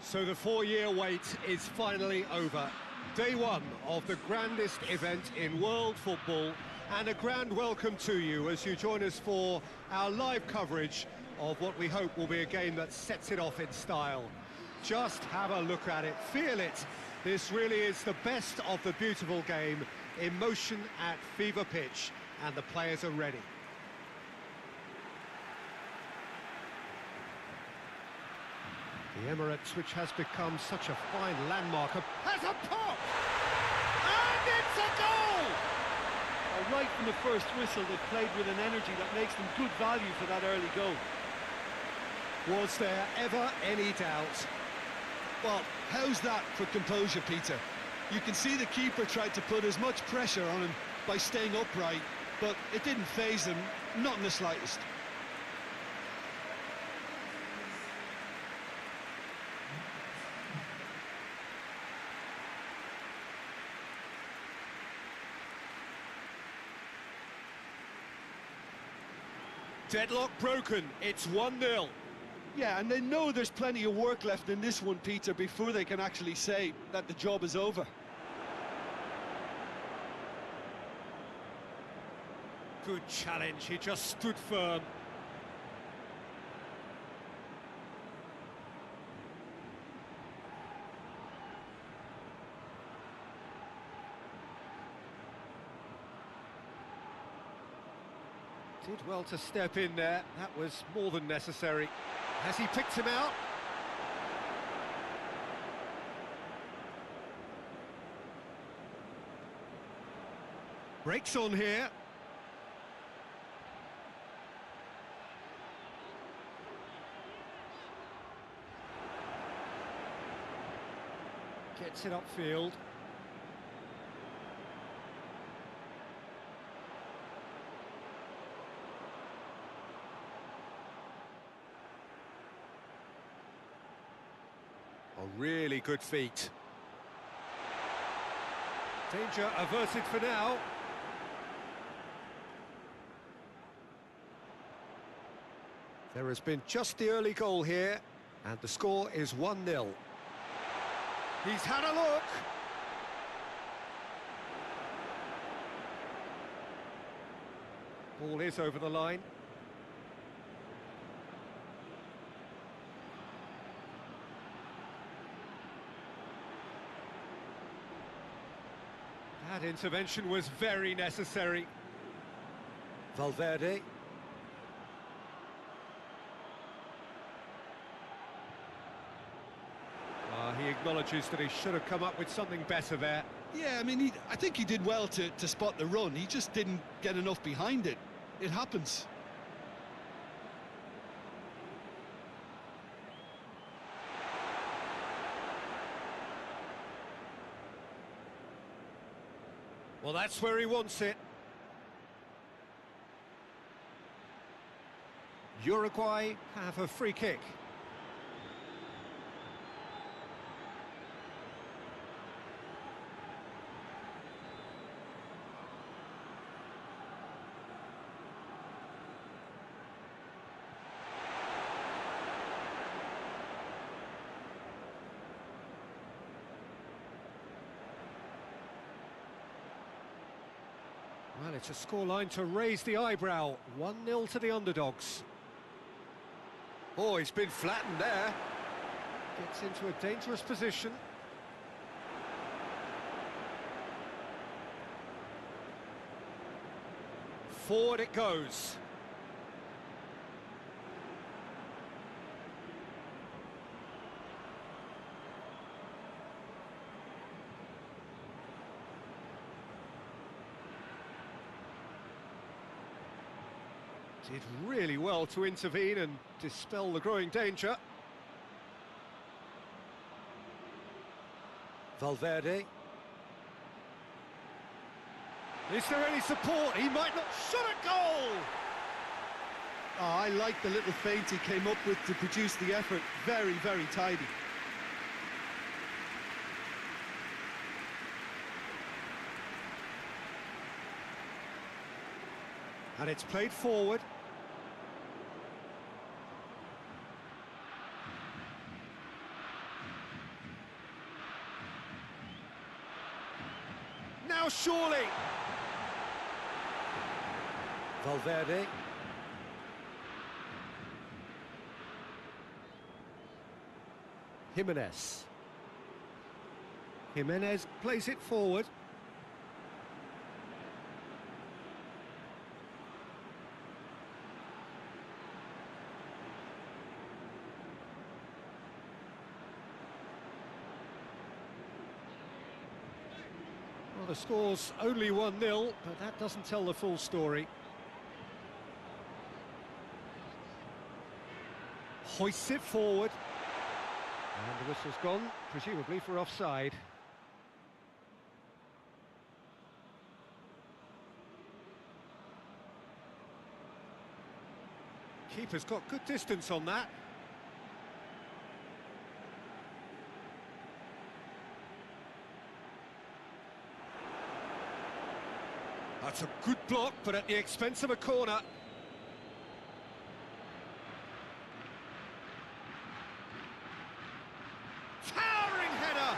So the 4-year wait is finally over. Day one of the grandest event in world football, and a grand welcome to you as you join us for our live coverage of what we hope will be a game that sets it off in style. Just have a look at it, feel it. This really is the best of the beautiful game, emotion at fever pitch, and the players are ready. The Emirates, which has become such a fine landmark, has a pop! And it's a goal! Right from the first whistle, they played with an energy that makes them good value for that early goal. Was there ever any doubt? Well, how's that for composure, Peter? You can see the keeper tried to put as much pressure on him by staying upright, but it didn't faze him, not in the slightest. Deadlock broken, it's 1-0. Yeah, and they know there's plenty of work left in this one, Peter, before they can actually say that the job is over. Good challenge, he just stood firm. Did well to step in there, that was more than necessary. Has he picked him out? Breaks on here. Gets it upfield. A really good feat. Danger averted for now. There has been just the early goal here, and the score is 1-0. He's had a look. Ball is over the line. That intervention was very necessary. Valverde. He acknowledges that he should have come up with something better there. Yeah, I mean, I think he did well to spot the run. He just didn't get enough behind it. It happens. Well, that's where he wants it. Uruguay have a free kick. Well, it's a scoreline to raise the eyebrow. 1-0 to the underdogs. Oh, he's been flattened there. Gets into a dangerous position. Forward it goes. Did really well to intervene and dispel the growing danger. Valverde. Is there any support? He might not... Shot a goal! Oh, I like the little feint he came up with to produce the effort. Very, very tidy. And it's played forward. now, surely. Valverde. Jimenez. Jimenez plays it forward. Well, the score's only 1-0, but that doesn't tell the full story. Hoists it forward. And the whistle's gone, presumably for offside. Keeper's got good distance on that. That's a good block, but at the expense of a corner. Towering header!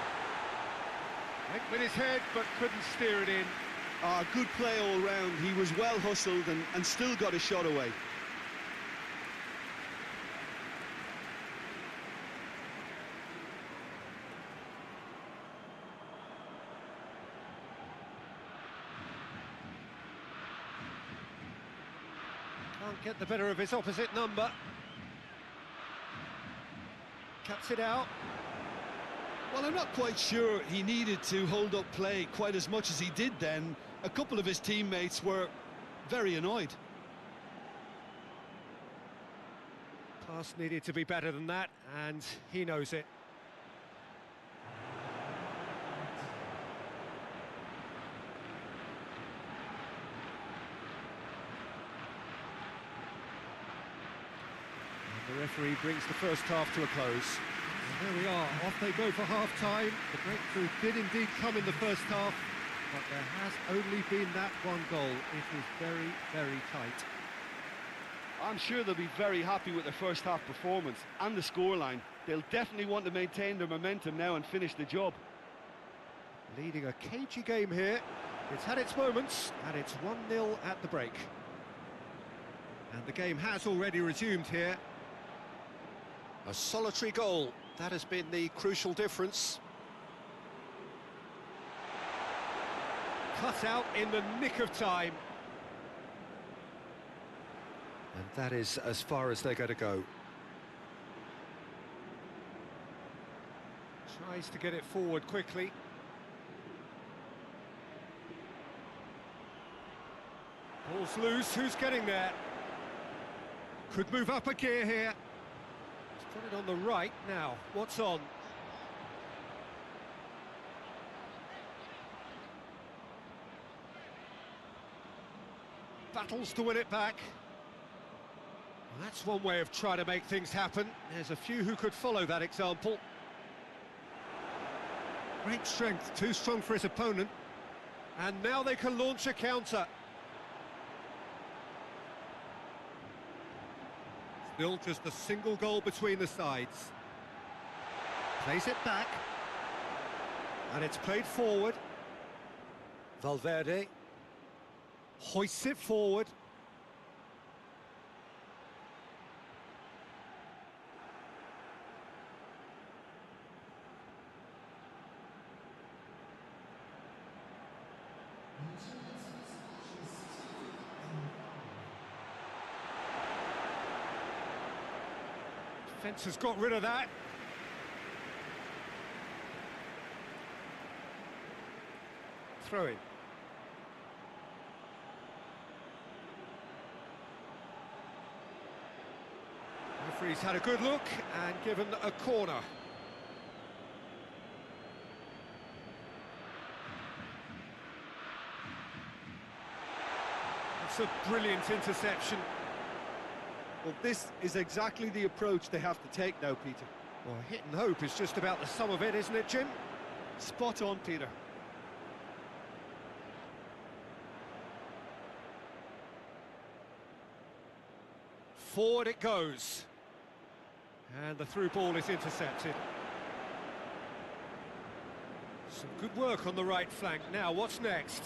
Went with his head, but couldn't steer it in. Good play all round. He was well hustled and still got a shot away. Can't get the better of his opposite number. Cuts it out. Well, I'm not quite sure he needed to hold up play quite as much as he did then. A couple of his teammates were very annoyed. Pass needed to be better than that, and he knows it. The referee brings the first half to a close. And there we are, off they go for half-time. The breakthrough did indeed come in the first half, but there has only been that one goal. It is very, very tight. I'm sure they'll be very happy with their first half performance and the scoreline. They'll definitely want to maintain their momentum now and finish the job. Leading a cagey game here. It's had its moments, and it's 1-0 at the break. And the game has already resumed here. A solitary goal, that has been the crucial difference. Cut out in the nick of time. And that is as far as they're going to go. Tries to get it forward quickly. Ball's loose, who's getting there? Could move up a gear here. Put it on the right now. What's on? Battles to win it back. Well, that's one way of trying to make things happen. There's a few who could follow that example. Great strength, too strong for his opponent. And now they can launch a counter. Still just a single goal between the sides. Plays it back. And it's played forward. Valverde hoists it forward. Defence has got rid of that. Throw in. Referee's had a good look and given a corner. It's a brilliant interception. Well, this is exactly the approach they have to take now, Peter. Well, hit and hope is just about the sum of it, isn't it, Jim? Spot on, Peter. Forward it goes. And the through ball is intercepted. Some good work on the right flank. Now, what's next?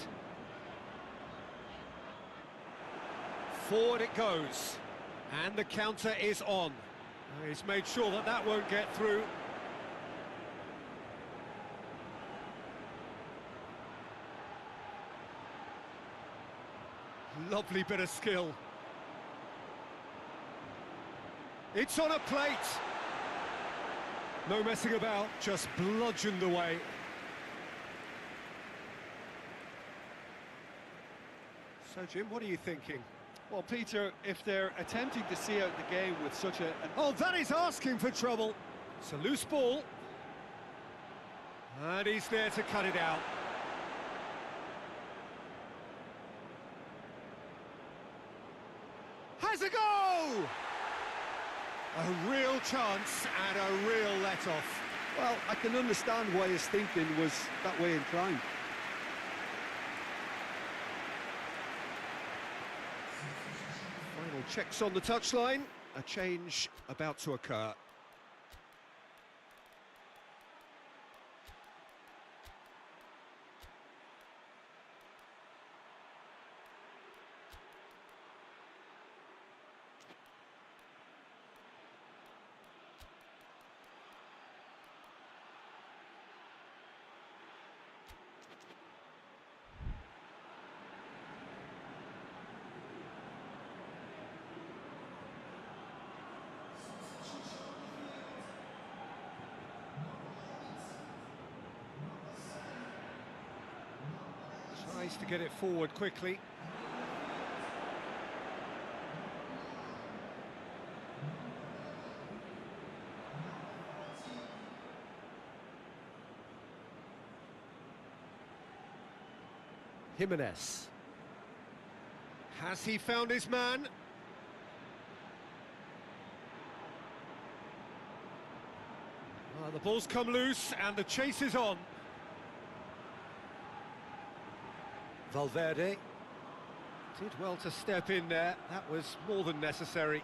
Forward it goes. And the counter is on. He's made sure that that won't get through. Lovely bit of skill. It's on a plate. No messing about, just bludgeoned away. So, Jim, what are you thinking? Well, Peter, if they're attempting to see out the game with such an... Oh, that is asking for trouble. It's a loose ball. And he's there to cut it out. Has a go! A real chance and a real let-off. Well, I can understand why his thinking was that way inclined. Final checks on the touchline. A change about to occur. Tries to get it forward quickly. Jimenez. Has he found his man? Well, the ball's come loose and the chase is on. Valverde did well to step in there. That was more than necessary.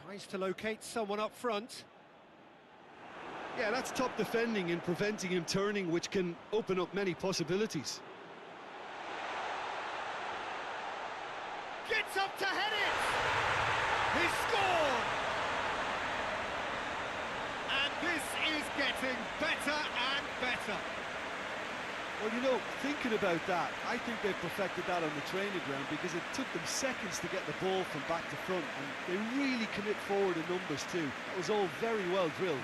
Tries to locate someone up front. Yeah, that's top defending and preventing him turning, which can open up many possibilities. Gets up to head it! He scored! And this is getting better and better. Well, you know, thinking about that, I think they perfected that on the training ground because it took them seconds to get the ball from back to front, and they really commit forward in numbers too. That was all very well drilled.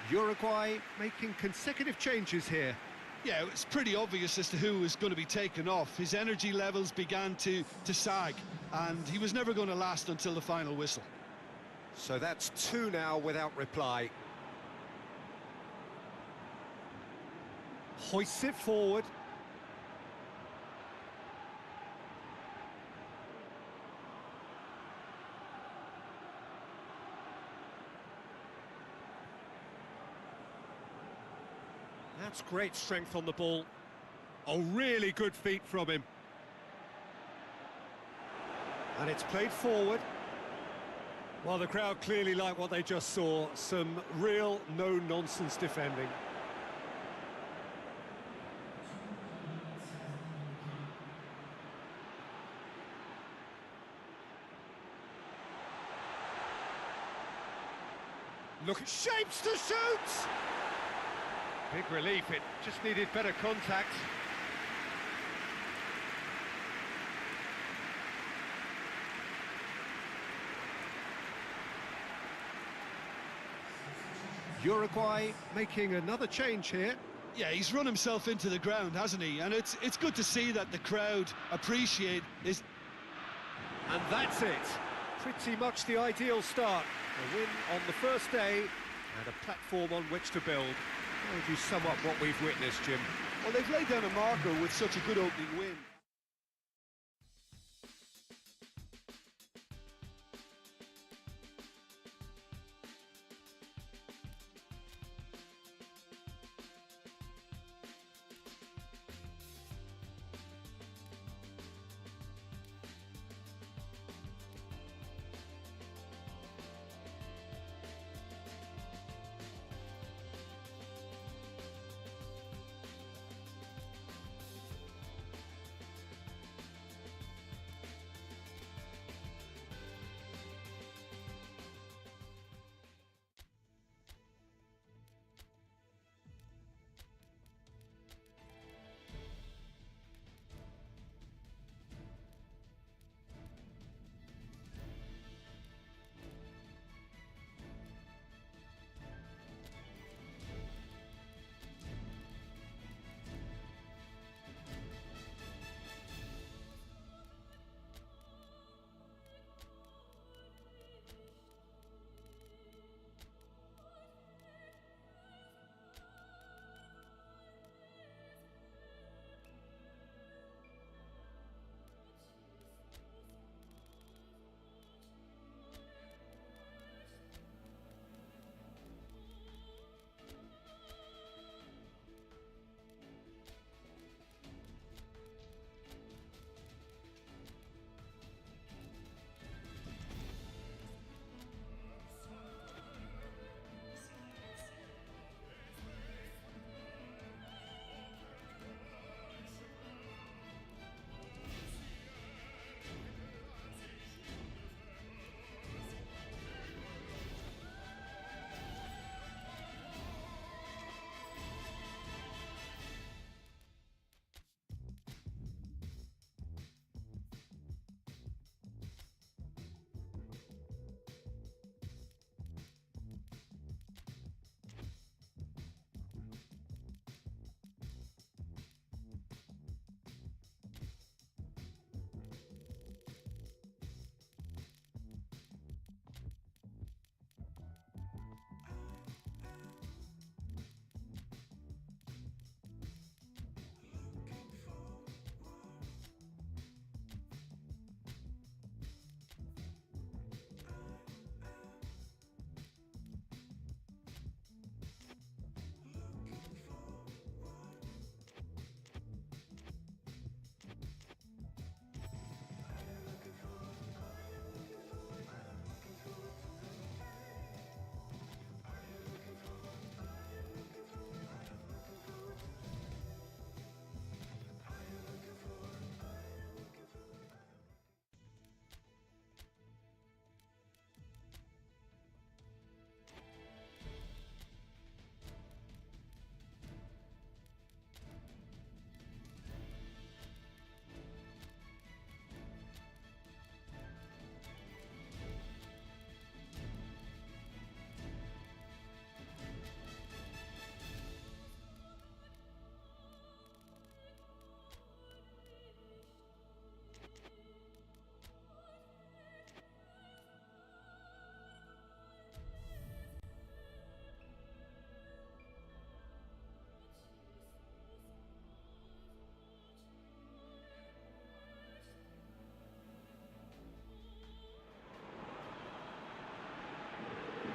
Uruguay making consecutive changes here. Yeah, it's pretty obvious as to who was going to be taken off. His energy levels began to sag, and he was never going to last until the final whistle. So that's two now without reply. Hoists it forward. That's great strength on the ball. Oh, really good feet from him. And it's played forward. Well, the crowd clearly like what they just saw. Some real no-nonsense defending. Look, shapes to shoot! Big relief, it just needed better contact. Uruguay making another change here. Yeah, he's run himself into the ground, hasn't he? And it's good to see that the crowd appreciate his... And that's it. Pretty much the ideal start. A win on the first day and a platform on which to build. How would you sum up what we've witnessed, Jim? Well, they've laid down a marker with such a good opening win.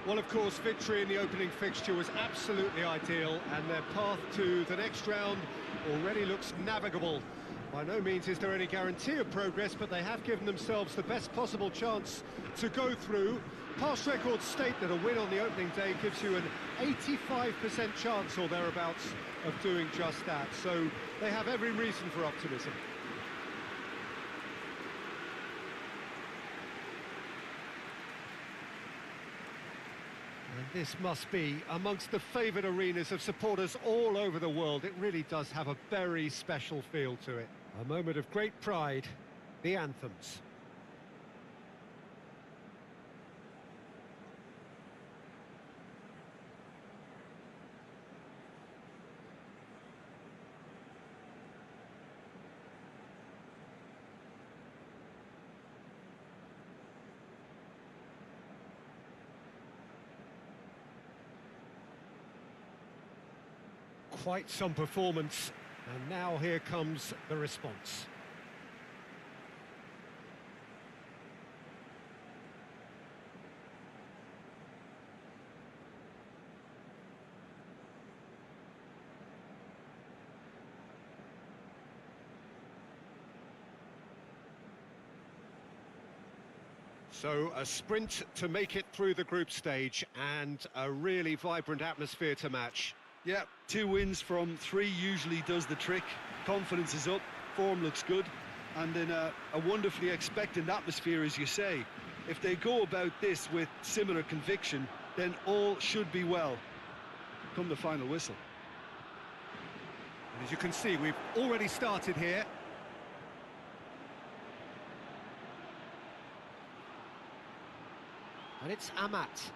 Well, of course, victory in the opening fixture was absolutely ideal, and their path to the next round already looks navigable. By no means is there any guarantee of progress, but they have given themselves the best possible chance to go through. Past records state that a win on the opening day gives you an 85% chance or thereabouts of doing just that, so they have every reason for optimism. And this must be amongst the favoured arenas of supporters all over the world. It really does have a very special feel to it. A moment of great pride, the anthems. Quite some performance, and now here comes the response. So a sprint to make it through the group stage, and a really vibrant atmosphere to match. Yeah, 2 wins from 3 usually does the trick. Confidence is up, form looks good, and in a wonderfully expectant atmosphere, as you say. If they go about this with similar conviction, then all should be well come the final whistle. And as you can see, we've already started here. And it's Amat.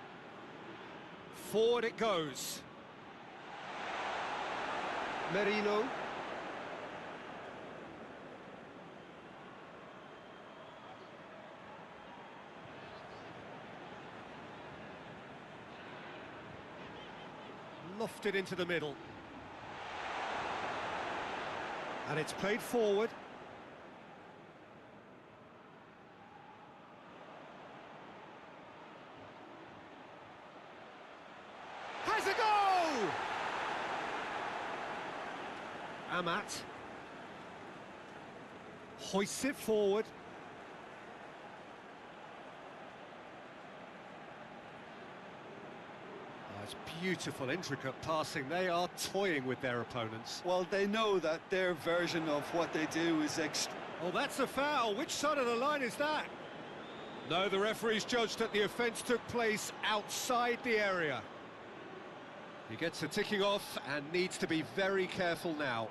Forward it goes. Merino. Lofted into the middle. And it's played forward. Has a goal! Amat hoists it forward. Oh, it's beautiful, intricate passing. They are toying with their opponents. Well, they know that their version of what they do is Oh, that's a foul. Which side of the line is that? No, the referee's judged that the offence took place outside the area. He gets a ticking off and needs to be very careful now.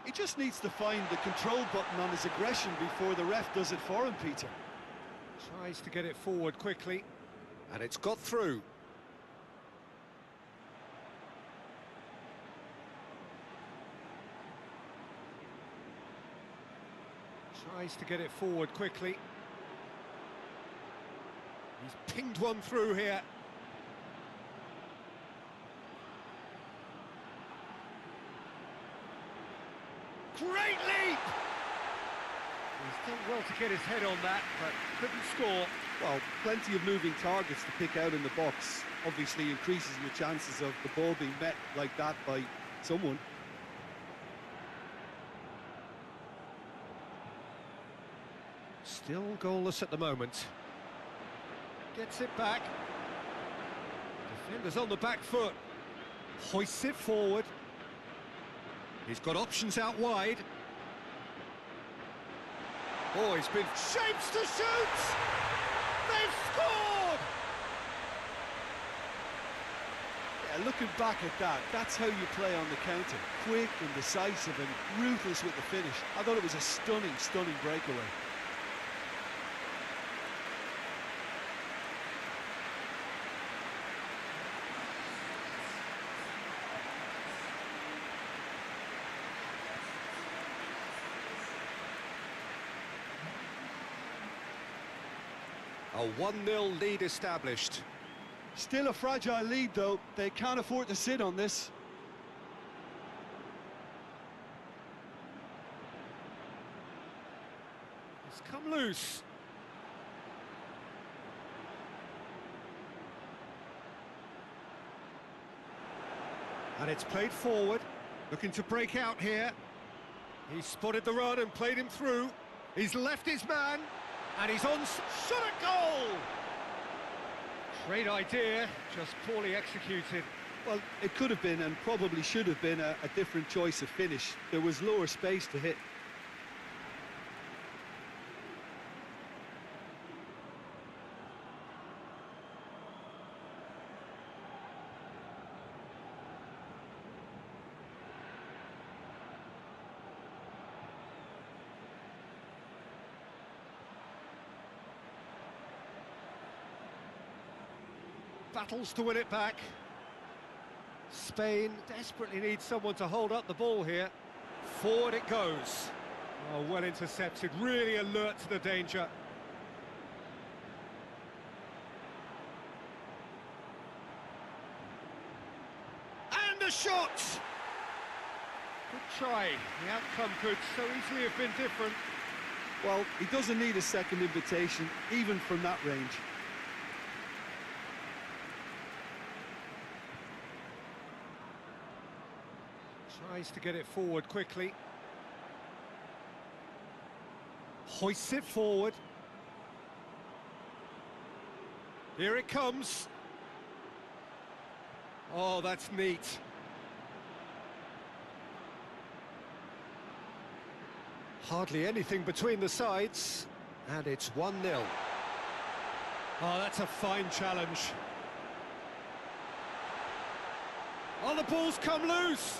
He just needs to find the control button on his aggression before the ref does it for him, Peter. Tries to get it forward quickly, and it's got through. Tries to get it forward quickly. He's pinged one through here. Great leap! He's done well to get his head on that, but couldn't score. Well, plenty of moving targets to pick out in the box. Obviously increases the chances of the ball being met like that by someone. Still goalless at the moment. Gets it back. Defender's on the back foot. Hoists it forward. He's got options out wide. Oh, he's been shapes to shoot! They've scored! Yeah, looking back at that, that's how you play on the counter. Quick and decisive and ruthless with the finish. I thought it was a stunning, stunning breakaway. A 1-0 lead established. Still a fragile lead, though. They can't afford to sit on this. It's come loose. And it's played forward, looking to break out here. He's spotted the run and played him through. He's left his man, and he's on shot at goal! Great idea, just poorly executed. Well, it could have been and probably should have been a different choice of finish. There was lower space to hit. Battles to win it back. Spain desperately needs someone to hold up the ball here. Forward it goes. Oh, well intercepted, really alert to the danger. And the shot! Good try. The outcome could so easily have been different. Well, he doesn't need a second invitation, even from that range. Tries to get it forward quickly. Hoists it forward. Here it comes. Oh, that's neat. Hardly anything between the sides, and it's 1-0. Oh, that's a fine challenge. Oh, the ball's come loose!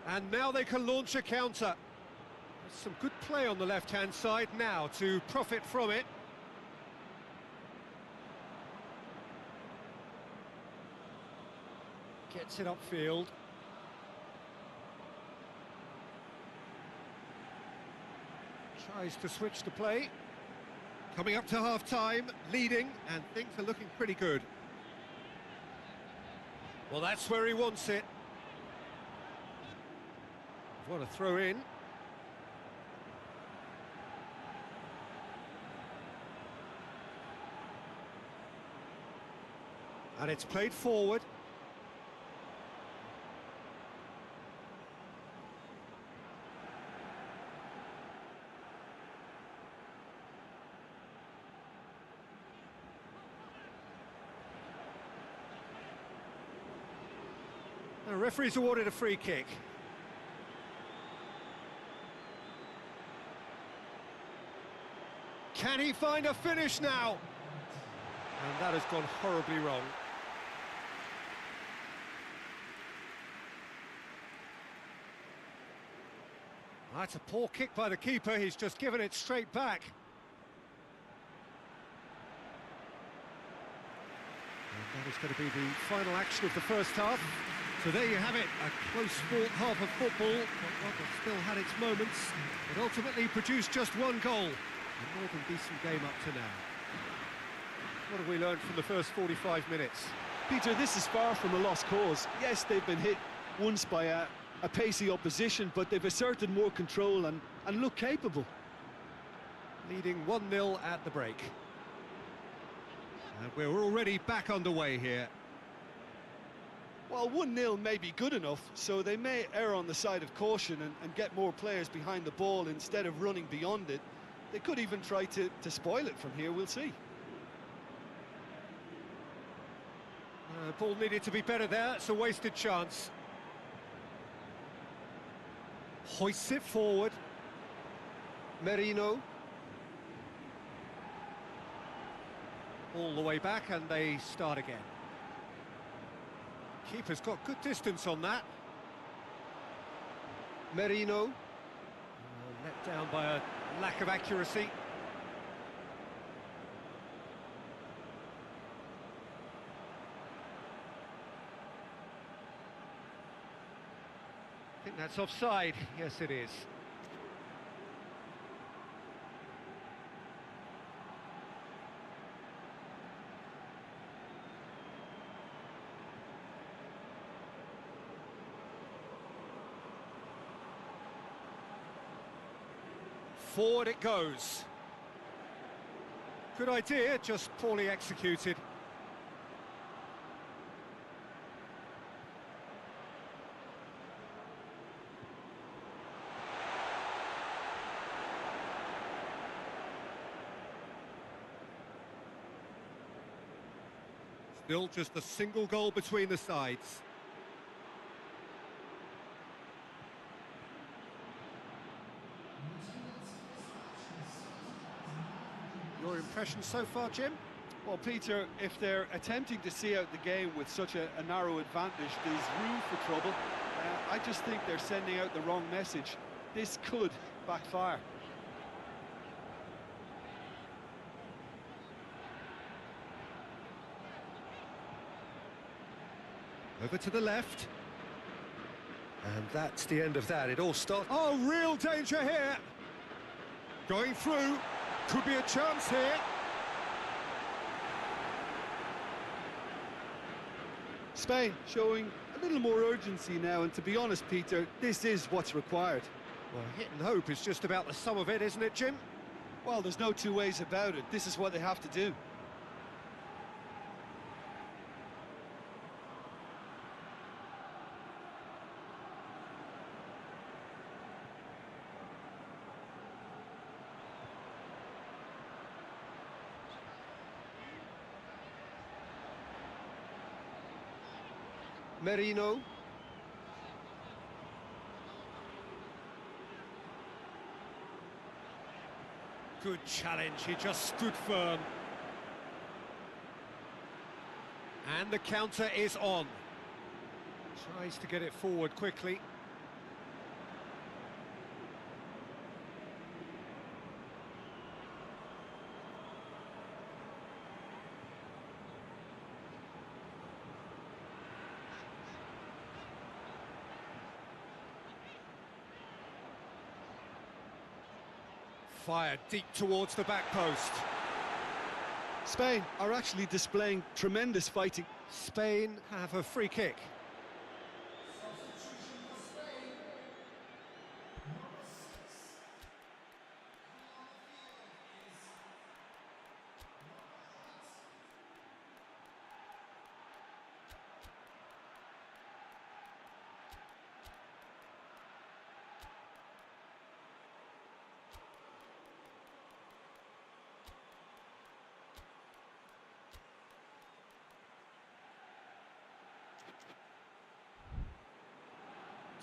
And now they can launch a counter. There's some good play on the left-hand side now to profit from it. Gets it upfield. Tries to switch the play. Coming up to half-time, leading, and things are looking pretty good. Well, that's where he wants it. What a throw in. And it's played forward. The referee's awarded a free kick. Can he find a finish now? And that has gone horribly wrong. That's a poor kick by the keeper, he's just given it straight back. And that is going to be the final action of the first half. So there you have it, a close-fought half of football, but one that still had its moments, but ultimately produced just one goal. A more than decent game up to now. What have we learned from the first 45 minutes? Peter, this is far from a lost cause. Yes, they've been hit once by a pacey opposition, but they've asserted more control and look capable. Leading 1-0 at the break. And we're already back underway here. Well, 1-0 may be good enough, so they may err on the side of caution and get more players behind the ball instead of running beyond it. They could even try to spoil it from here, we'll see. Ball needed to be better there, it's a wasted chance. Hoists it forward. Merino. All the way back and they start again. Keeper's got good distance on that. Merino. Let down by a lack of accuracy. I think that's offside. Yes, it is. Forward it goes. Good idea, just poorly executed. Still just a single goal between the sides. Your impression so far, Jim? Well, Peter, if they're attempting to see out the game with such a narrow advantage, there's room for trouble. I just think they're sending out the wrong message. This could backfire. Over to the left. And that's the end of that. It all stopped. Oh, real danger here. Going through. Could be a chance here. Spain showing a little more urgency now, and to be honest, Peter, this is what's required. Well, hit and hope is just about the sum of it, isn't it, Jim? Well, there's no two ways about it. This is what they have to do. Merino. Good challenge, he just stood firm. And the counter is on. Tries to get it forward quickly. Fired deep towards the back post. Spain are actually displaying tremendous fighting. Spain have a free kick.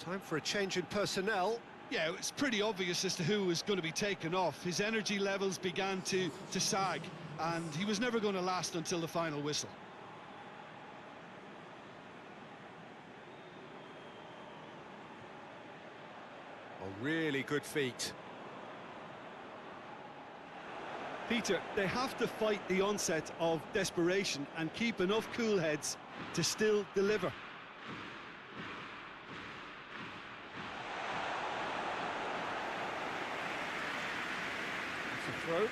Time for a change in personnel. Yeah, it's pretty obvious as to who was going to be taken off. His energy levels began to sag, and he was never going to last until the final whistle. Oh, really good feet. Peter, they have to fight the onset of desperation and keep enough cool heads to still deliver. Throw.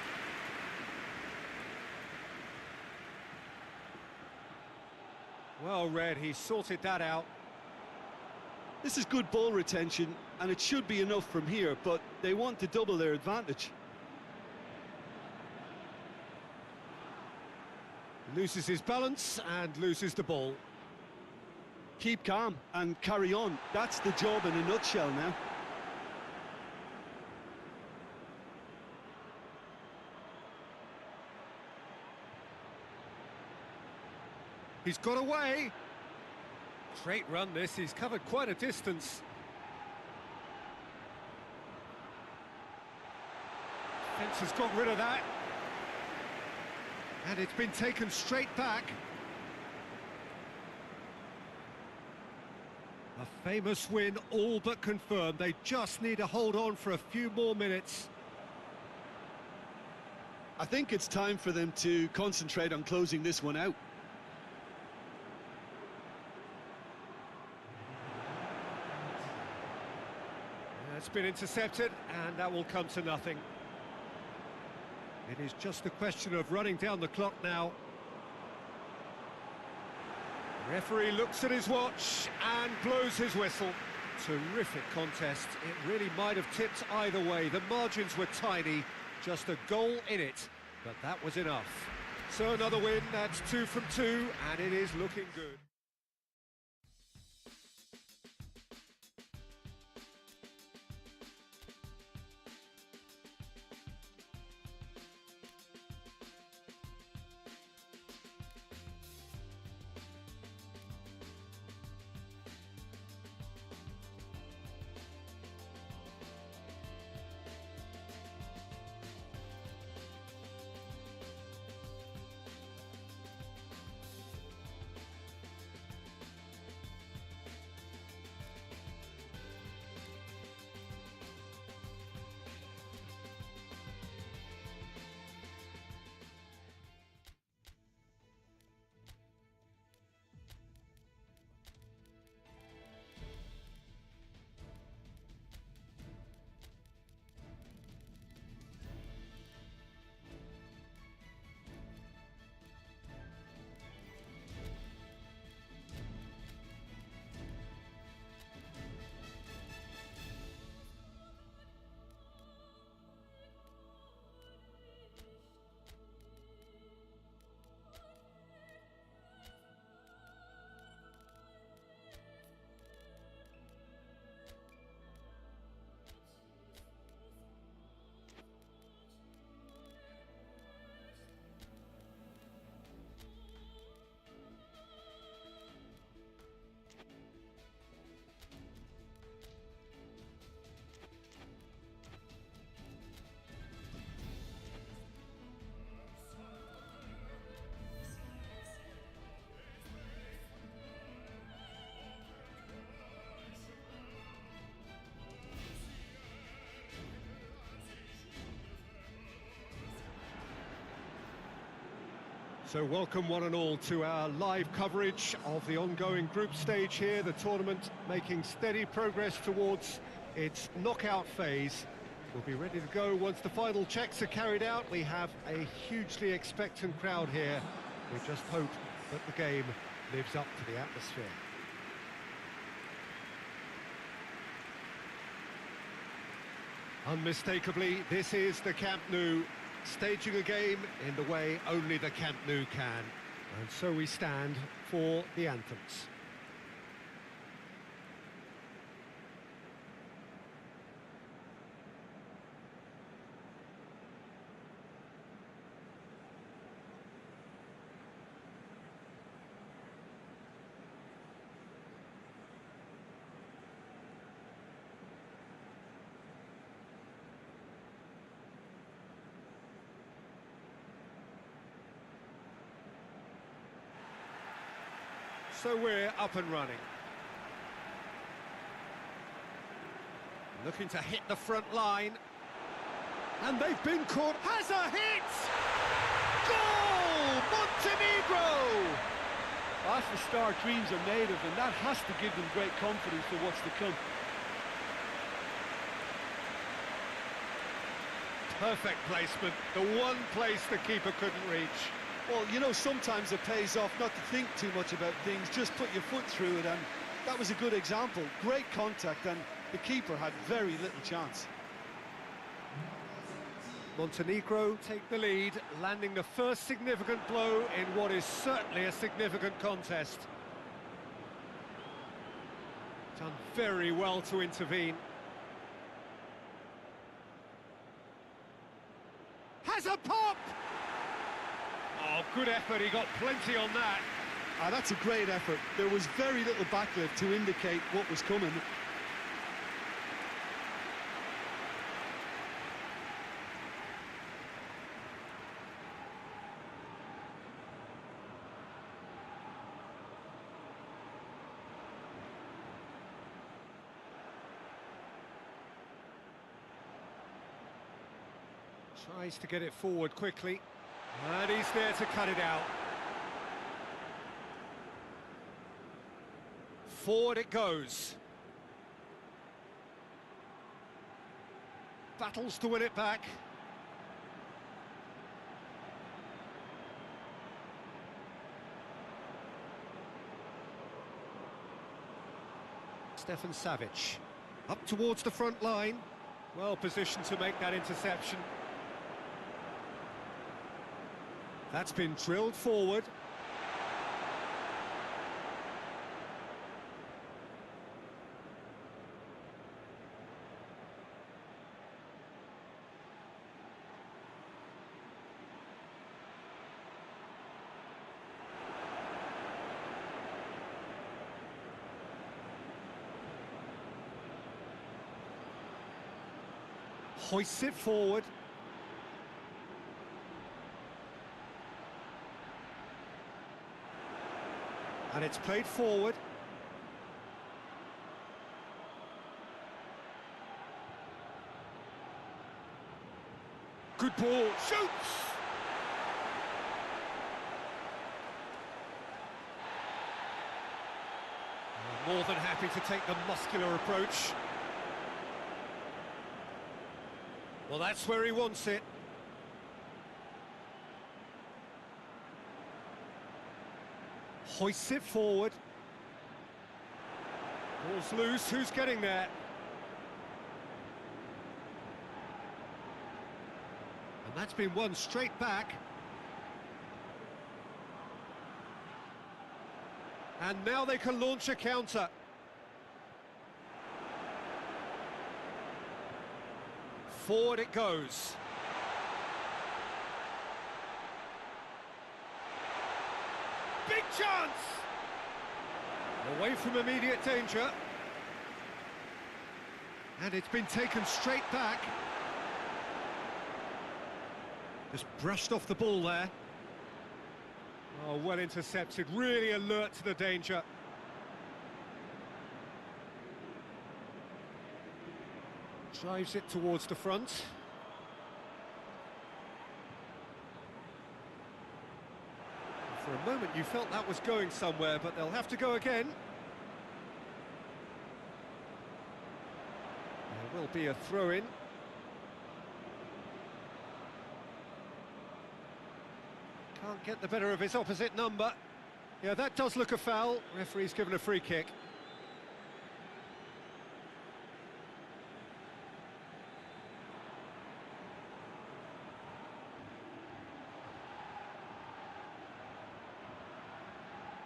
Well read, he sorted that out. This is good ball retention, and it should be enough from here, but they want to double their advantage. Loses his balance and loses the ball. Keep calm and carry on. That's the job in a nutshell now. He's got away. Great run this, he's covered quite a distance. Fence has got rid of that. And it's been taken straight back. A famous win, all but confirmed. They just need to hold on for a few more minutes. I think it's time for them to concentrate on closing this one out. It's been intercepted, and that will come to nothing. It is just a question of running down the clock now. The referee looks at his watch and blows his whistle. Terrific contest. It really might have tipped either way. The margins were tiny, just a goal in it, but that was enough. So another win, that's 2 from 2, and it is looking good. So welcome one and all to our live coverage of the ongoing group stage here, the tournament making steady progress towards its knockout phase. We'll be ready to go once the final checks are carried out. We have a hugely expectant crowd here. We just hope that the game lives up to the atmosphere. Unmistakably, this is the Camp Nou, staging a game in the way only the Camp Nou can. And so we stand for the anthems. So we're up and running. Looking to hit the front line. And they've been caught. Has a hit! Goal! Montenegro! That's the start dreams are made of, and that has to give them great confidence for what's to come. Perfect placement. The one place the keeper couldn't reach. Well, you know, sometimes it pays off not to think too much about things, just put your foot through it, and that was a good example. Great contact, and the keeper had very little chance. Montenegro take the lead, landing the first significant blow in what is certainly a significant contest. Done very well to intervene. Has a pop! Oh, good effort, he got plenty on that. That's a great effort. There was very little backlift to indicate what was coming. Tries to get it forward quickly. And he's there to cut it out. Forward it goes. Battles to win it back. Stefan Savic. Up towards the front line. Well positioned to make that interception. That's been drilled forward. Hoists it forward. And it's played forward. Good ball. Shoots! More than happy to take the muscular approach. Well, that's where he wants it. Hoists it forward. Ball's loose, who's getting there? And that's been won straight back. And now they can launch a counter. Forward it goes. Big chance! Away from immediate danger. And it's been taken straight back. Just brushed off the ball there. Oh, well intercepted, really alert to the danger. Drives it towards the front. For a moment you felt that was going somewhere, but they'll have to go again. There will be a throw-in. Can't get the better of his opposite number. Yeah, that does look a foul. Referee's given a free kick.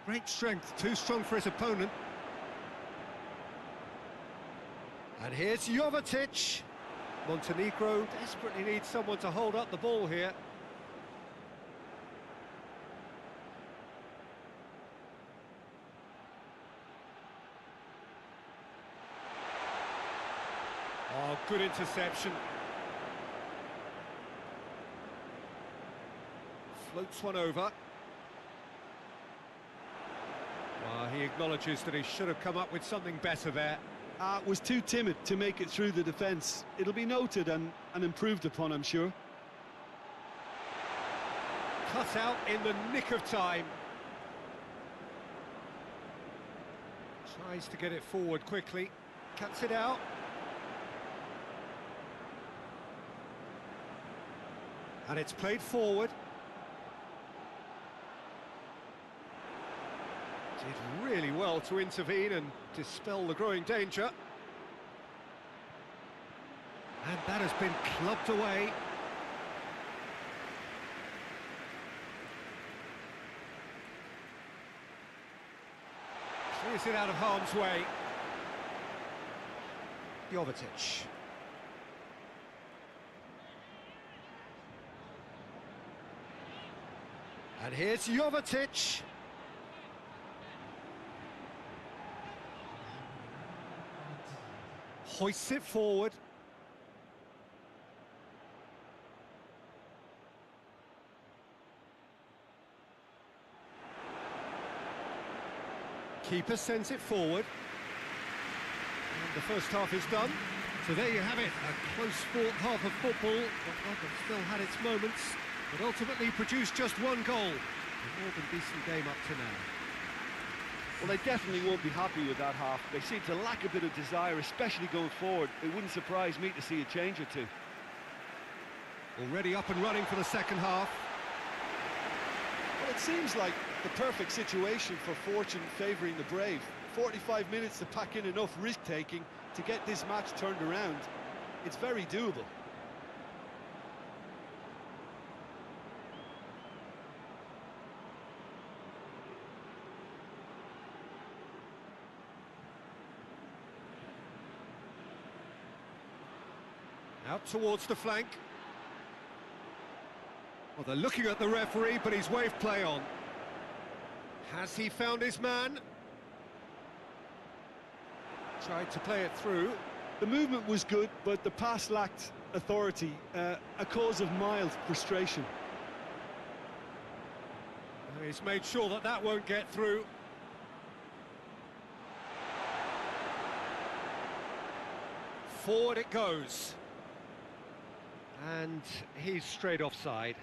Great strength, too strong for his opponent. And here's Jovetic. Montenegro desperately needs someone to hold up the ball here. Oh, good interception. Floats one over. He acknowledges that he should have come up with something better there. Was too timid to make it through the defence. It'll be noted and improved upon, I'm sure. Cut out in the nick of time. Tries to get it forward quickly. Cuts it out. And it's played forward. Did really well to intervene and dispel the growing danger. And that has been clubbed away. Clears it out of harm's way. Jovetic. And here's Jovetic. Hoists it forward. Keeper sends it forward. And the first half is done. So there you have it, a close-fought half of football, but one that still had its moments, but ultimately produced just one goal. A more than decent game up to now. Well, they definitely won't be happy with that half. They seem to lack a bit of desire, especially going forward. It wouldn't surprise me to see a change or two. Already up and running for the second half. Well, it seems like the perfect situation for fortune favouring the brave. 45 minutes to pack in enough risk-taking to get this match turned around. It's very doable. Out towards the flank. Well, they're looking at the referee, but he's waved play on. Has he found his man? Tried to play it through. The movement was good, but the pass lacked authority, a cause of mild frustration. He's made sure that that won't get through. Forward it goes. And he's straight offside.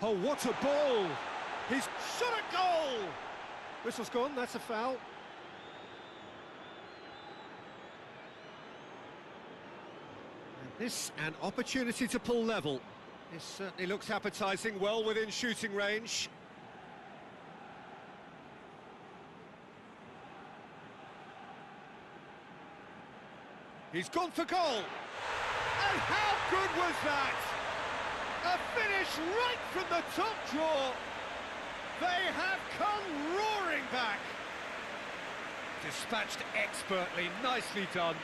Oh, what a ball! He's shot a goal! Whistle's gone, that's a foul. And this, an opportunity to pull level. This certainly looks appetising, well within shooting range. He's gone for goal! And how good was that? A finish right from the top draw. They have come roaring back. Dispatched expertly, nicely done.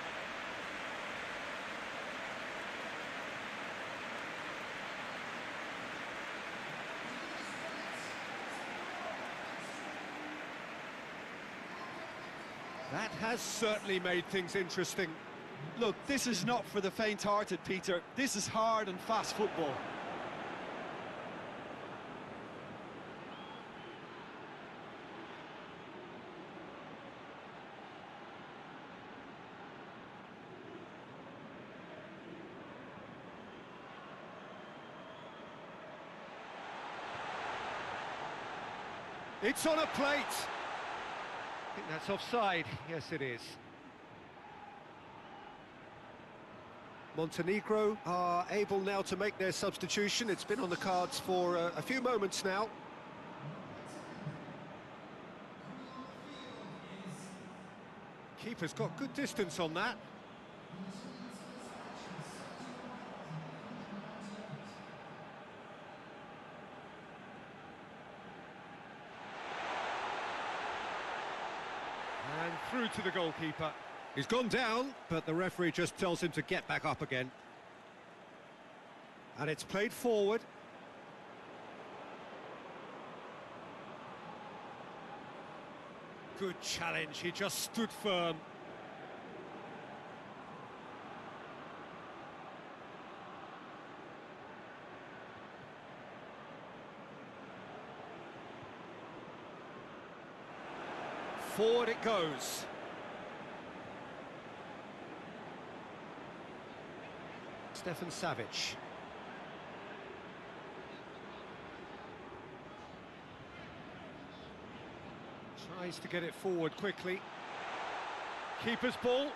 That has certainly made things interesting. Look, this is not for the faint-hearted, Peter. This is hard and fast football. It's on a plate. I think that's offside. Yes, it is. Montenegro are able now to make their substitution. It's been on the cards for a few moments now. Keeper's got good distance on that. And through to the goalkeeper. He's gone down, but the referee just tells him to get back up again. And it's played forward. Good challenge, he just stood firm. Forward it goes. Stefan Savic. Tries to get it forward quickly. Keeper's ball.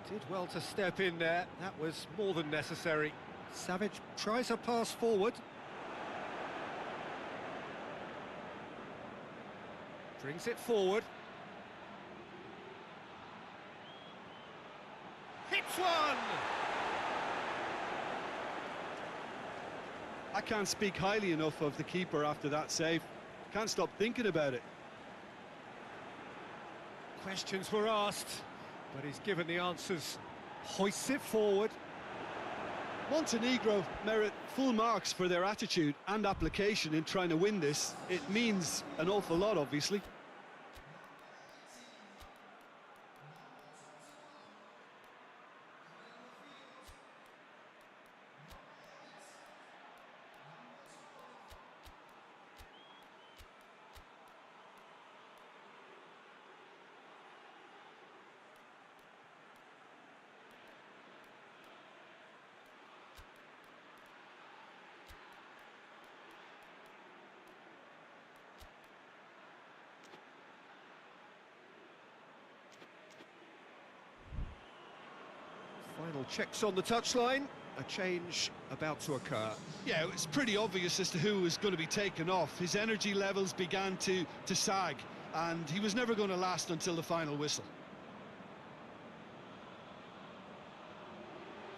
Did well to step in there. That was more than necessary. Savic tries a pass forward. Brings it forward. Hits one! I can't speak highly enough of the keeper after that save. Can't stop thinking about it. Questions were asked, but he's given the answers. Hoists it forward. Montenegro merit full marks for their attitude and application in trying to win this. It means an awful lot, obviously. Final checks on the touchline. A change about to occur. Yeah, it's pretty obvious as to who was going to be taken off. His energy levels began to sag, and he was never going to last until the final whistle.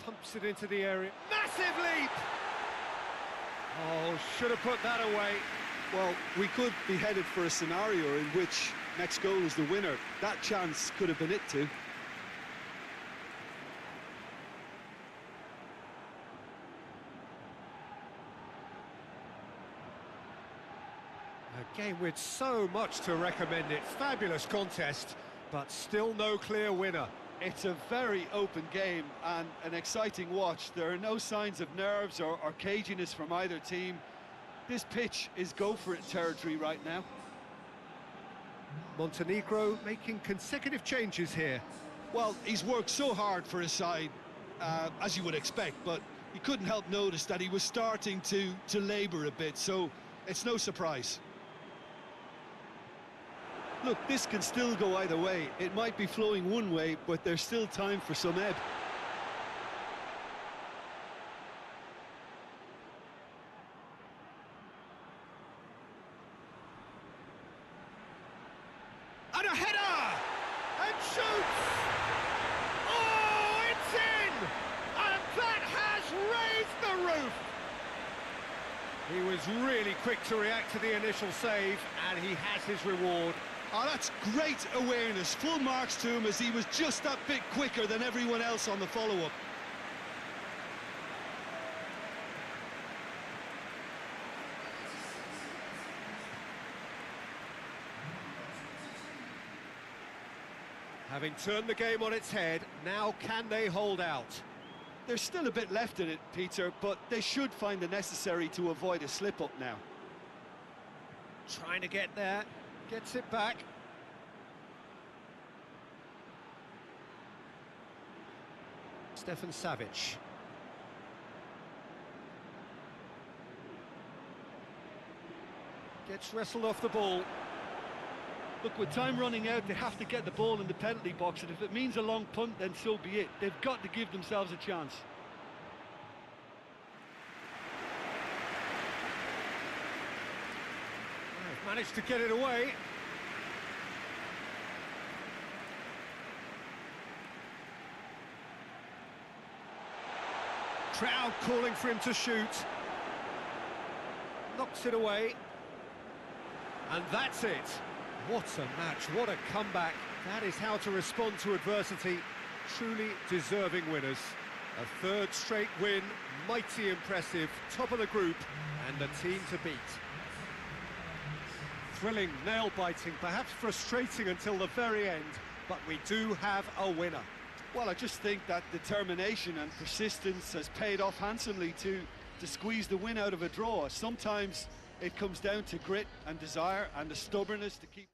Pumps it into the area. Massive leap! Oh, should have put that away. Well, we could be headed for a scenario in which next goal is the winner. That chance could have been it too. A game with so much to recommend it. Fabulous contest, but still no clear winner. It's a very open game and an exciting watch. There are no signs of nerves or caginess from either team. This pitch is go-for-it territory right now. Montenegro making consecutive changes here. Well, he's worked so hard for his side, as you would expect, but you couldn't help notice that he was starting to labour a bit, so it's no surprise. Look, this can still go either way. It might be flowing one way, but there's still time for some ebb. And a header! And shoots! Oh, it's in! And that has raised the roof! He was really quick to react to the initial save, and he has his reward. Oh, that's great awareness. Full marks to him as he was just that bit quicker than everyone else on the follow-up. Having turned the game on its head, now can they hold out? There's still a bit left in it, Peter, but they should find the necessary to avoid a slip-up now. Trying to get there, gets it back. Stefan Savic. Gets wrestled off the ball. Look, with time running out, they have to get the ball in the penalty box, and if it means a long punt, then so be it. They've got to give themselves a chance. They've managed to get it away. Crowd calling for him to shoot. Knocks it away. And that's it. What a match, what a comeback. That is how to respond to adversity. Truly deserving winners. A third straight win, mighty impressive, top of the group, and the team to beat. Thrilling, nail-biting, perhaps frustrating until the very end, but we do have a winner. Well, I just think that determination and persistence has paid off handsomely to squeeze the win out of a draw. Sometimes it comes down to grit and desire and the stubbornness to keep...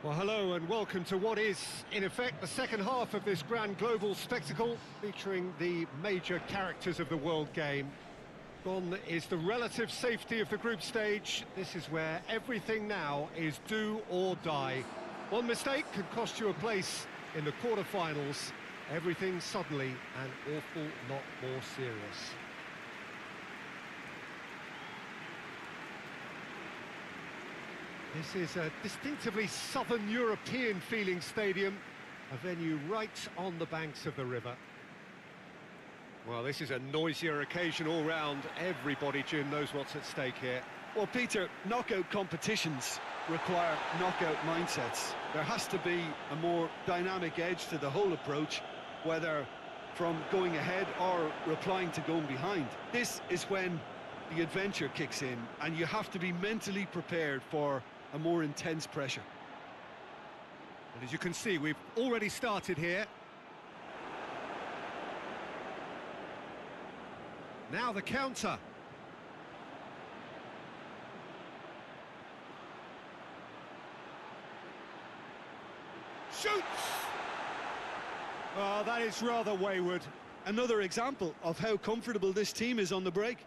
Well, hello and welcome to what is, in effect, the second half of this grand global spectacle, featuring the major characters of the world game. Gone is the relative safety of the group stage. This is where everything now is do or die. One mistake can cost you a place in the quarter-finals. Everything suddenly an awful lot more serious. This is a distinctively southern European feeling stadium, a venue right on the banks of the river. Well, this is a noisier occasion all round. Everybody, Jim, knows what's at stake here. Well, Peter, knockout competitions require knockout mindsets. There has to be a more dynamic edge to the whole approach, whether from going ahead or replying to going behind. This is when the adventure kicks in, and you have to be mentally prepared for a more intense pressure. And as you can see, we've already started here. Now the counter. Shoots! Oh, that is rather wayward. Another example of how comfortable this team is on the break.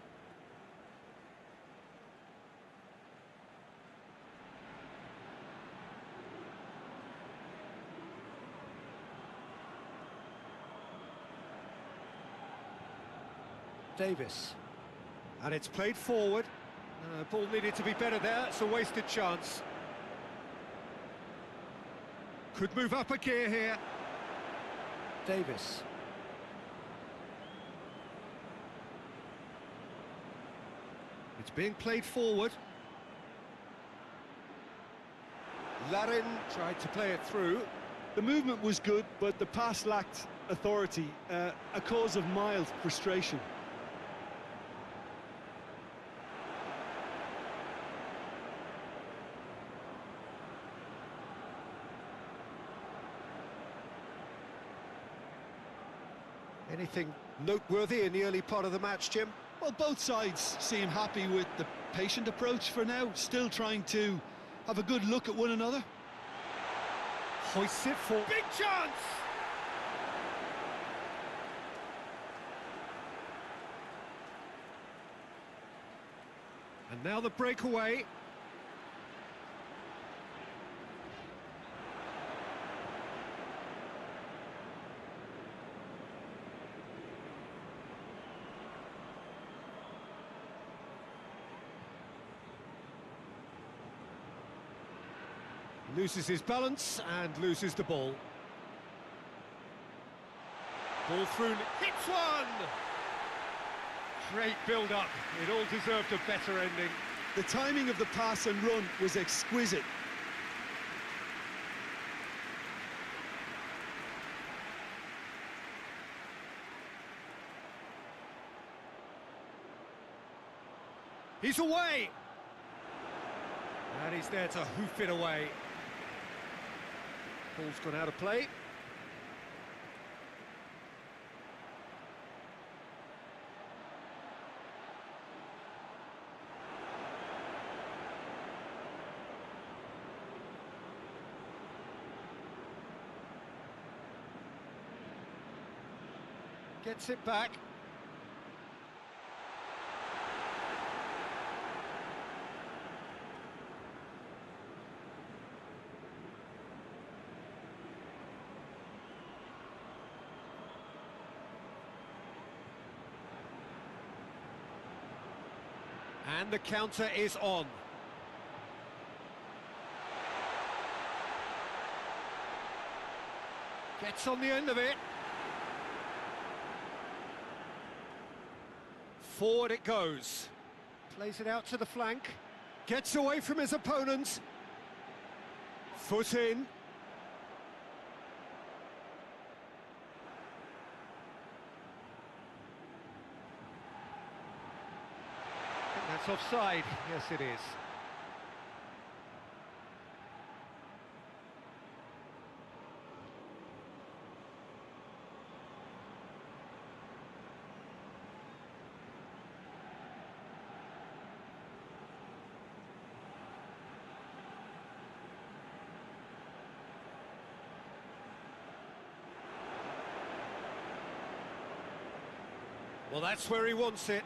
Davis. And it's played forward. Ball needed to be better there. It's a wasted chance. Could move up a gear here. Davis. It's being played forward. Larin tried to play it through. The movement was good, but the pass lacked authority, a cause of mild frustration. Anything noteworthy in the early part of the match, Jim? Well, both sides seem happy with the patient approach for now, still trying to have a good look at one another. Hoists it for... Big chance! And now the breakaway. Loses his balance and loses the ball. Ball through, hits one! Great build-up, it all deserved a better ending. The timing of the pass and run was exquisite. He's away! And he's there to hoof it away. Ball's gone out of play. Gets it back. And the counter is on. Gets on the end of it. Forward it goes. Plays it out to the flank. Gets away from his opponent. Foot in. That's offside. Yes, it is. Well, that's where he wants it.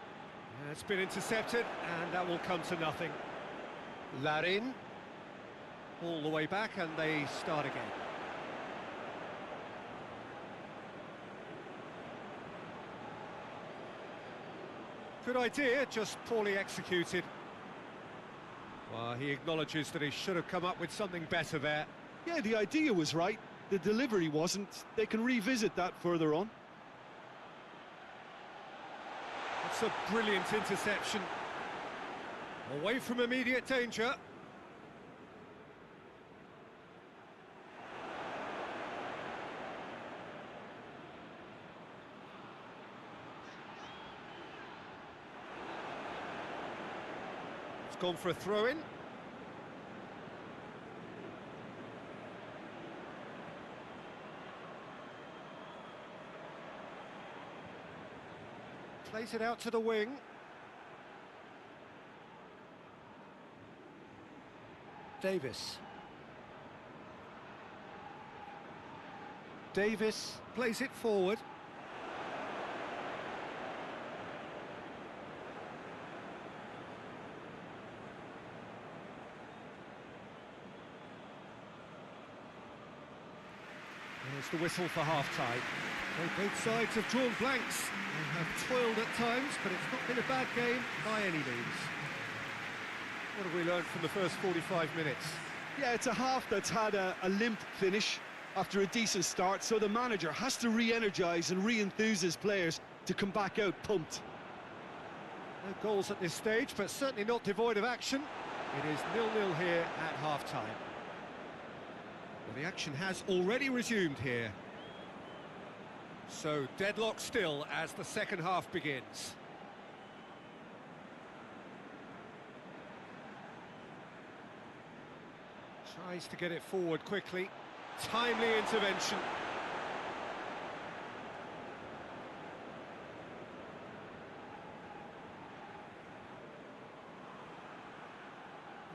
It's been intercepted, and that will come to nothing. Larin, all the way back, and they start again. Good idea, just poorly executed. Well, he acknowledges that he should have come up with something better there. Yeah, the idea was right, the delivery wasn't. They can revisit that further on. It's a brilliant interception. Away from immediate danger. It's gone for a throw-in. Plays it out to the wing. Davis. Davis plays it forward. There's the whistle for half-time. So both sides have drawn blanks. They have toiled at times, but it's not been a bad game by any means. What have we learned from the first 45 minutes? Yeah, it's a half that's had a limp finish after a decent start, so the manager has to re-energise and re-enthuse his players to come back out pumped. No goals at this stage, but certainly not devoid of action. It is 0-0 here at half-time. Well, the action has already resumed here. So, deadlock still as the second half begins. Tries to get it forward quickly. Timely intervention.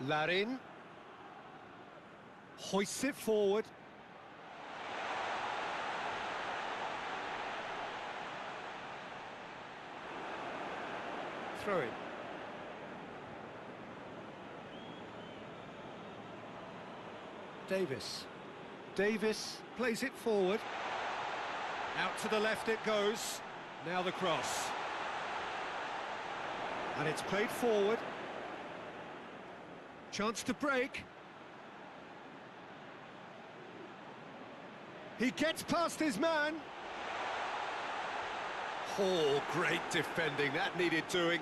Larin hoists it forward. Throw it. Davis plays it forward. Out to the left it goes. Now the cross. And it's played forward. Chance to break. He gets past his man. Oh, great defending. That needed doing.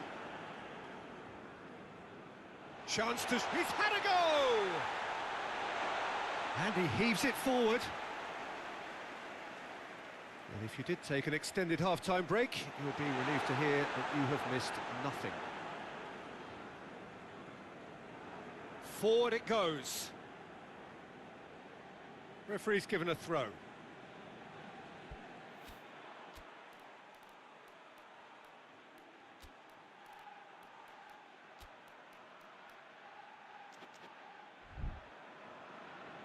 Chance to... He's had a go! And he heaves it forward. And if you did take an extended half-time break, you would be relieved to hear that you have missed nothing. Forward it goes. Referee's given a throw.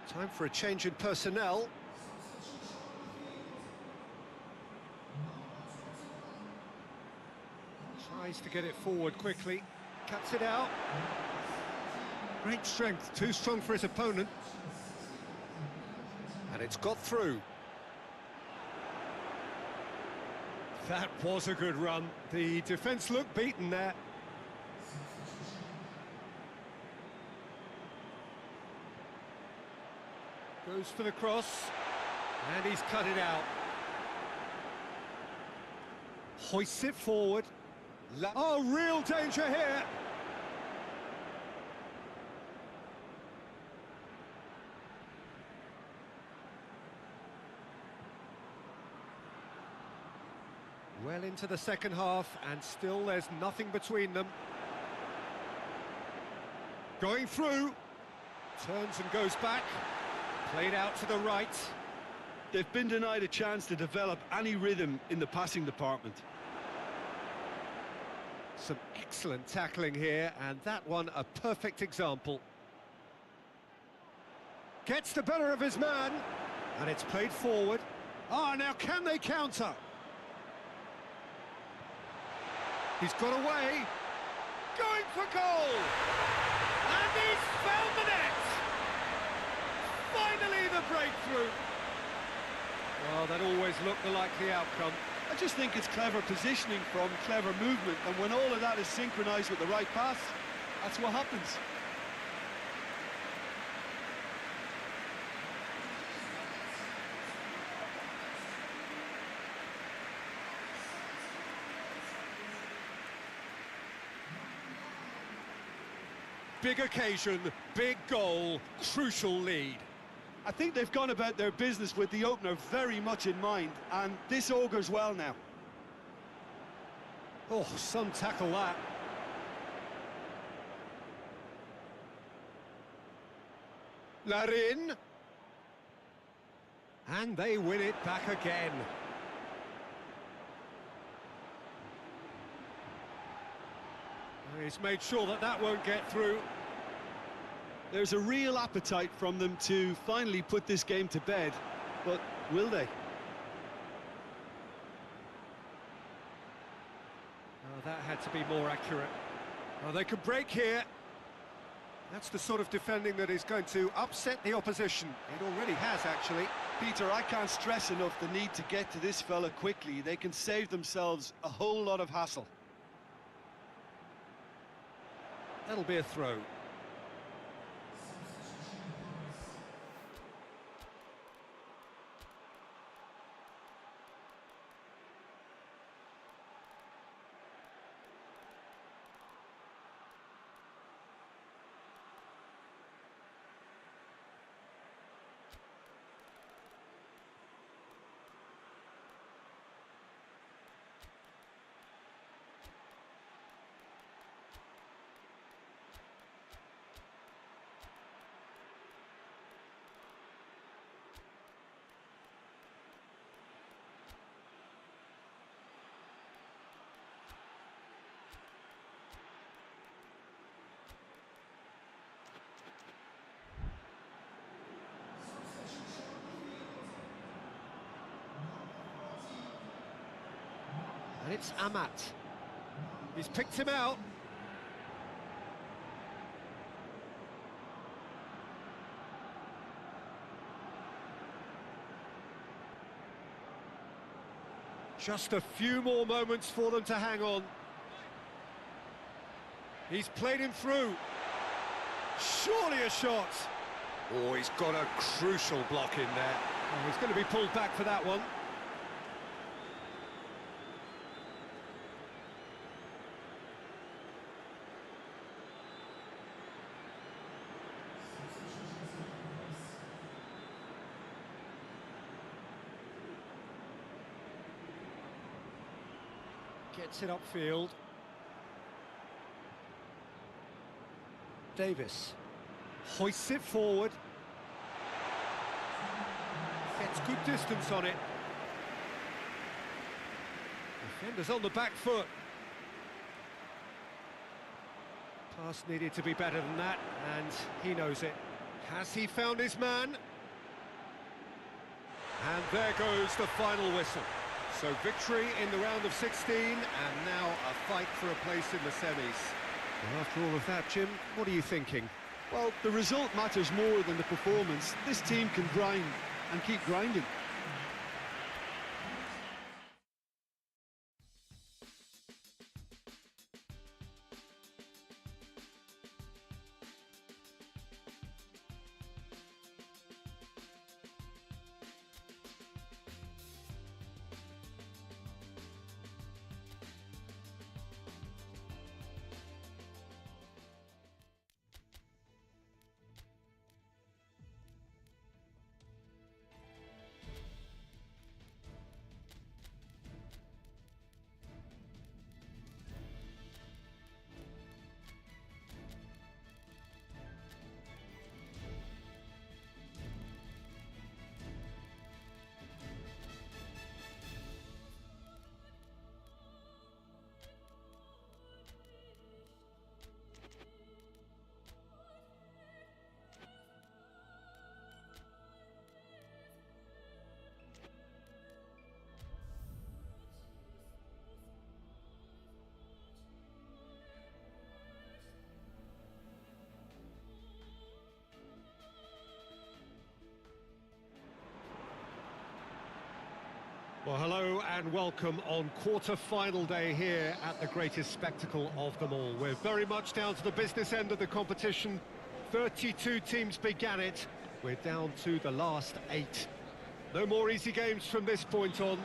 Time for a change in personnel. Tries to get it forward quickly. Cuts it out. Great strength, too strong for his opponent. And it's got through. That was a good run. The defence looked beaten there. Goes for the cross, and he's cut it out. Hoists it forward. Oh, real danger here! Well into the second half, and still there's nothing between them. Going through, turns and goes back. Played out to the right. They've been denied a chance to develop any rhythm in the passing department. Some excellent tackling here, and that one a perfect example. Gets the better of his man, and it's played forward. Ah, now can they counter? He's got away. Going for goal! And he's found the net! Finally the breakthrough. Well, that always looked the likely outcome. I just think it's clever positioning from clever movement, and when all of that is synchronised with the right pass, that's what happens. Big occasion, big goal, crucial lead. I think they've gone about their business with the opener very much in mind, and this augurs well now. Oh, some tackle that. Larin. And they win it back again. He's made sure that that won't get through. There's a real appetite from them to finally put this game to bed, but will they? Oh, that had to be more accurate. Oh, they could break here. That's the sort of defending that is going to upset the opposition. It already has, actually. Peter, I can't stress enough the need to get to this fella quickly. They can save themselves a whole lot of hassle. That'll be a throw. And it's Amat. He's picked him out. Just a few more moments for them to hang on. He's played him through. Surely a shot. Oh, he's got a crucial block in there. Oh, he's going to be pulled back for that one. Gets it upfield. Davis hoists it forward. Gets good distance on it. Defenders on the back foot. Pass needed to be better than that, and he knows it. Has he found his man? And there goes the final whistle. So victory in the round of 16, and now a fight for a place in the semis. Well, after all of that, Jim, what are you thinking? Well, the result matters more than the performance. This team can grind and keep grinding. Well, hello and welcome on quarter-final day here at the greatest spectacle of them all. We're very much down to the business end of the competition. 32 teams began it. We're down to the last 8. No more easy games from this point on.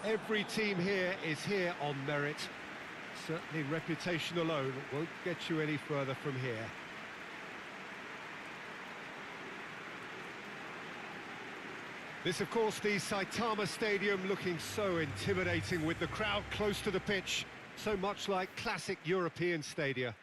Every team here is here on merit. Certainly reputation alone won't get you any further from here. This, of course, the Saitama Stadium, looking so intimidating with the crowd close to the pitch, so much like classic European stadia.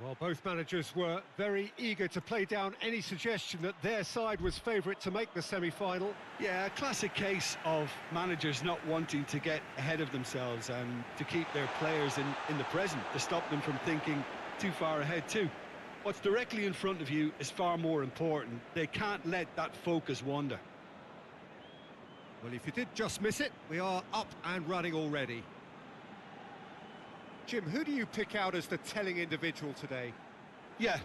Well, both managers were very eager to play down any suggestion that their side was favourite to make the semi-final. Yeah, a classic case of managers not wanting to get ahead of themselves and to keep their players in the present, to stop them from thinking too far ahead too. What's directly in front of you is far more important. They can't let that focus wander. Well, if you did just miss it, we are up and running already. Jim, who do you pick out as the telling individual today? Yeah,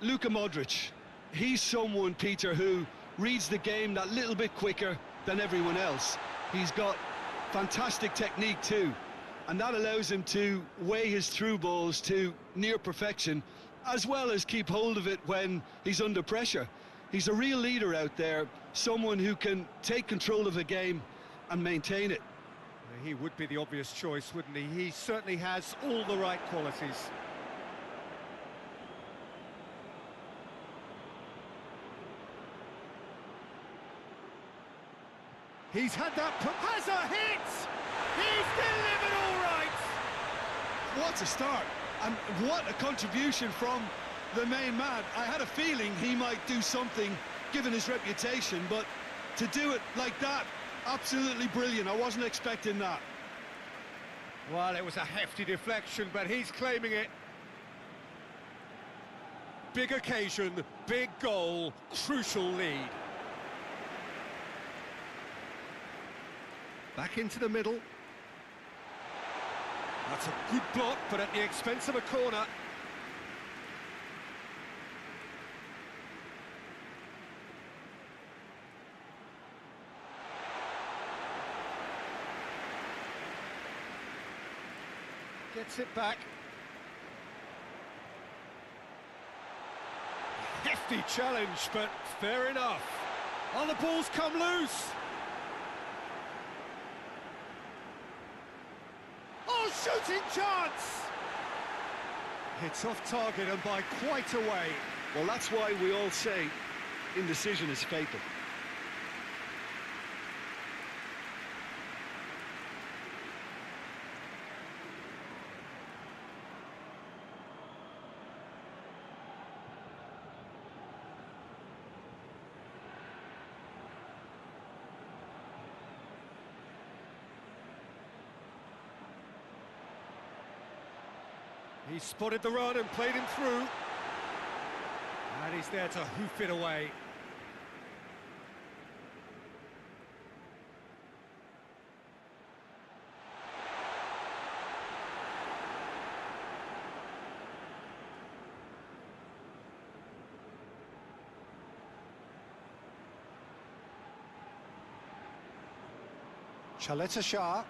Luka Modric. He's someone, Peter, who reads the game that little bit quicker than everyone else. He's got fantastic technique too, and that allows him to weigh his through balls to near perfection, as well as keep hold of it when he's under pressure. He's a real leader out there, someone who can take control of the game and maintain it. He would be the obvious choice, wouldn't he? He certainly has all the right qualities. He's had that, has a hit! He's delivered all right! What a start, and what a contribution from the main man. I had a feeling he might do something, given his reputation, but to do it like that, absolutely brilliant. I wasn't expecting that. Well, it was a hefty deflection, but he's claiming it. Big occasion, big goal, crucial lead. Back into the middle. That's a good block, but at the expense of a corner. Gets it back. Hefty challenge, but fair enough. Oh, the ball's come loose. Oh, shooting chance! It's off target and by quite a way. Well, that's why we all say indecision is fatal. He spotted the run and played him through. And he's there to hoof it away. Chaleta Shah.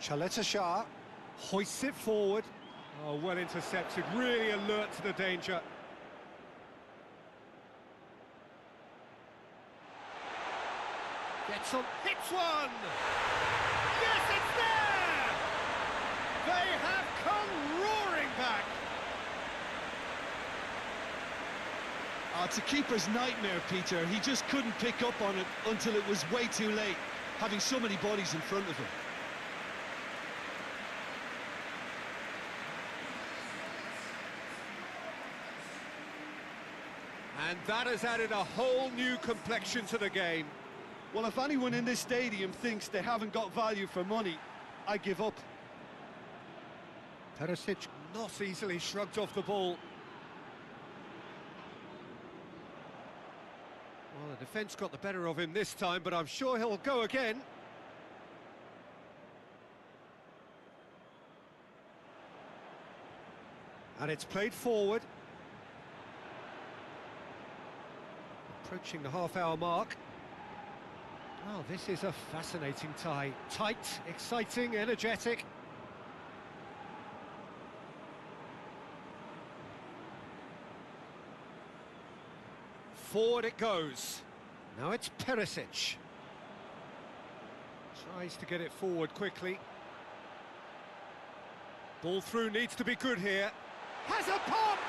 Chaleta Shah hoists it forward. Oh, well intercepted, really alert to the danger. Gets on, hits one! Yes, it's there! They have come roaring back! It's a keeper's nightmare, Peter. He just couldn't pick up on it until it was way too late, having so many bodies in front of him. And that has added a whole new complexion to the game. Well, if anyone in this stadium thinks they haven't got value for money, I give up. Perisic not easily shrugged off the ball. Well, the defence got the better of him this time, but I'm sure he'll go again. And it's played forward. Approaching the half-hour mark. Oh, this is a fascinating tie. Tight, exciting, energetic. Forward it goes. Now it's Perisic. Tries to get it forward quickly. Ball through, needs to be good here. Has a pop!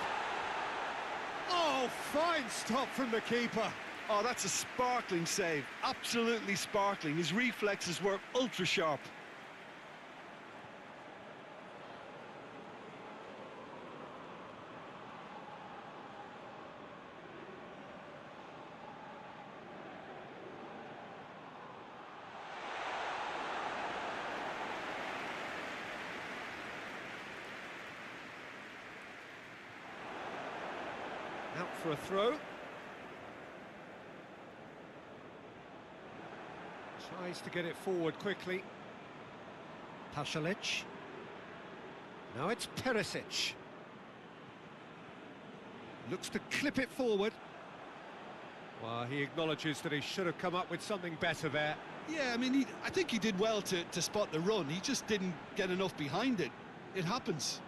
Oh, fine stop from the keeper. Oh, that's a sparkling save. Absolutely sparkling. His reflexes were ultra sharp. Out for a throw. Tries to get it forward quickly. Pasalic. Now it's Perisic. Looks to clip it forward. Well, he acknowledges that he should have come up with something better there. Yeah, I mean, I think he did well to spot the run. He just didn't get enough behind it. It happens.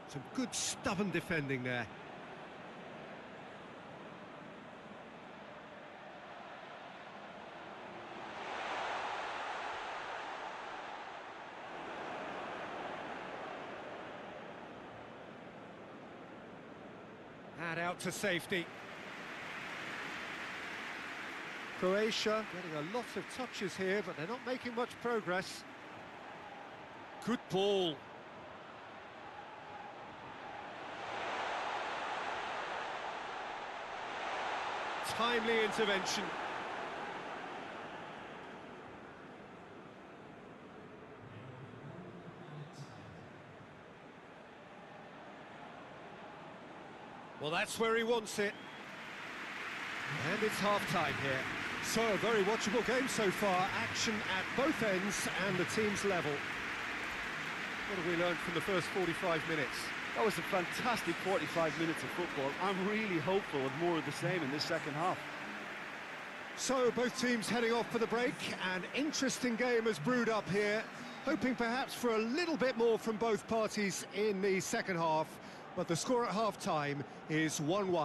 Some good stubborn defending there. And out to safety. Croatia getting a lot of touches here, but they're not making much progress. Good ball. Timely intervention. Well, that's where he wants it. And it's half-time here. So, a very watchable game so far. Action at both ends and the team's level. What have we learned from the first 45 minutes? That was a fantastic 45 minutes of football. I'm really hopeful of more of the same in this second half. So, both teams heading off for the break. An interesting game has brewed up here. Hoping perhaps for a little bit more from both parties in the second half. But the score at half-time is 1-1.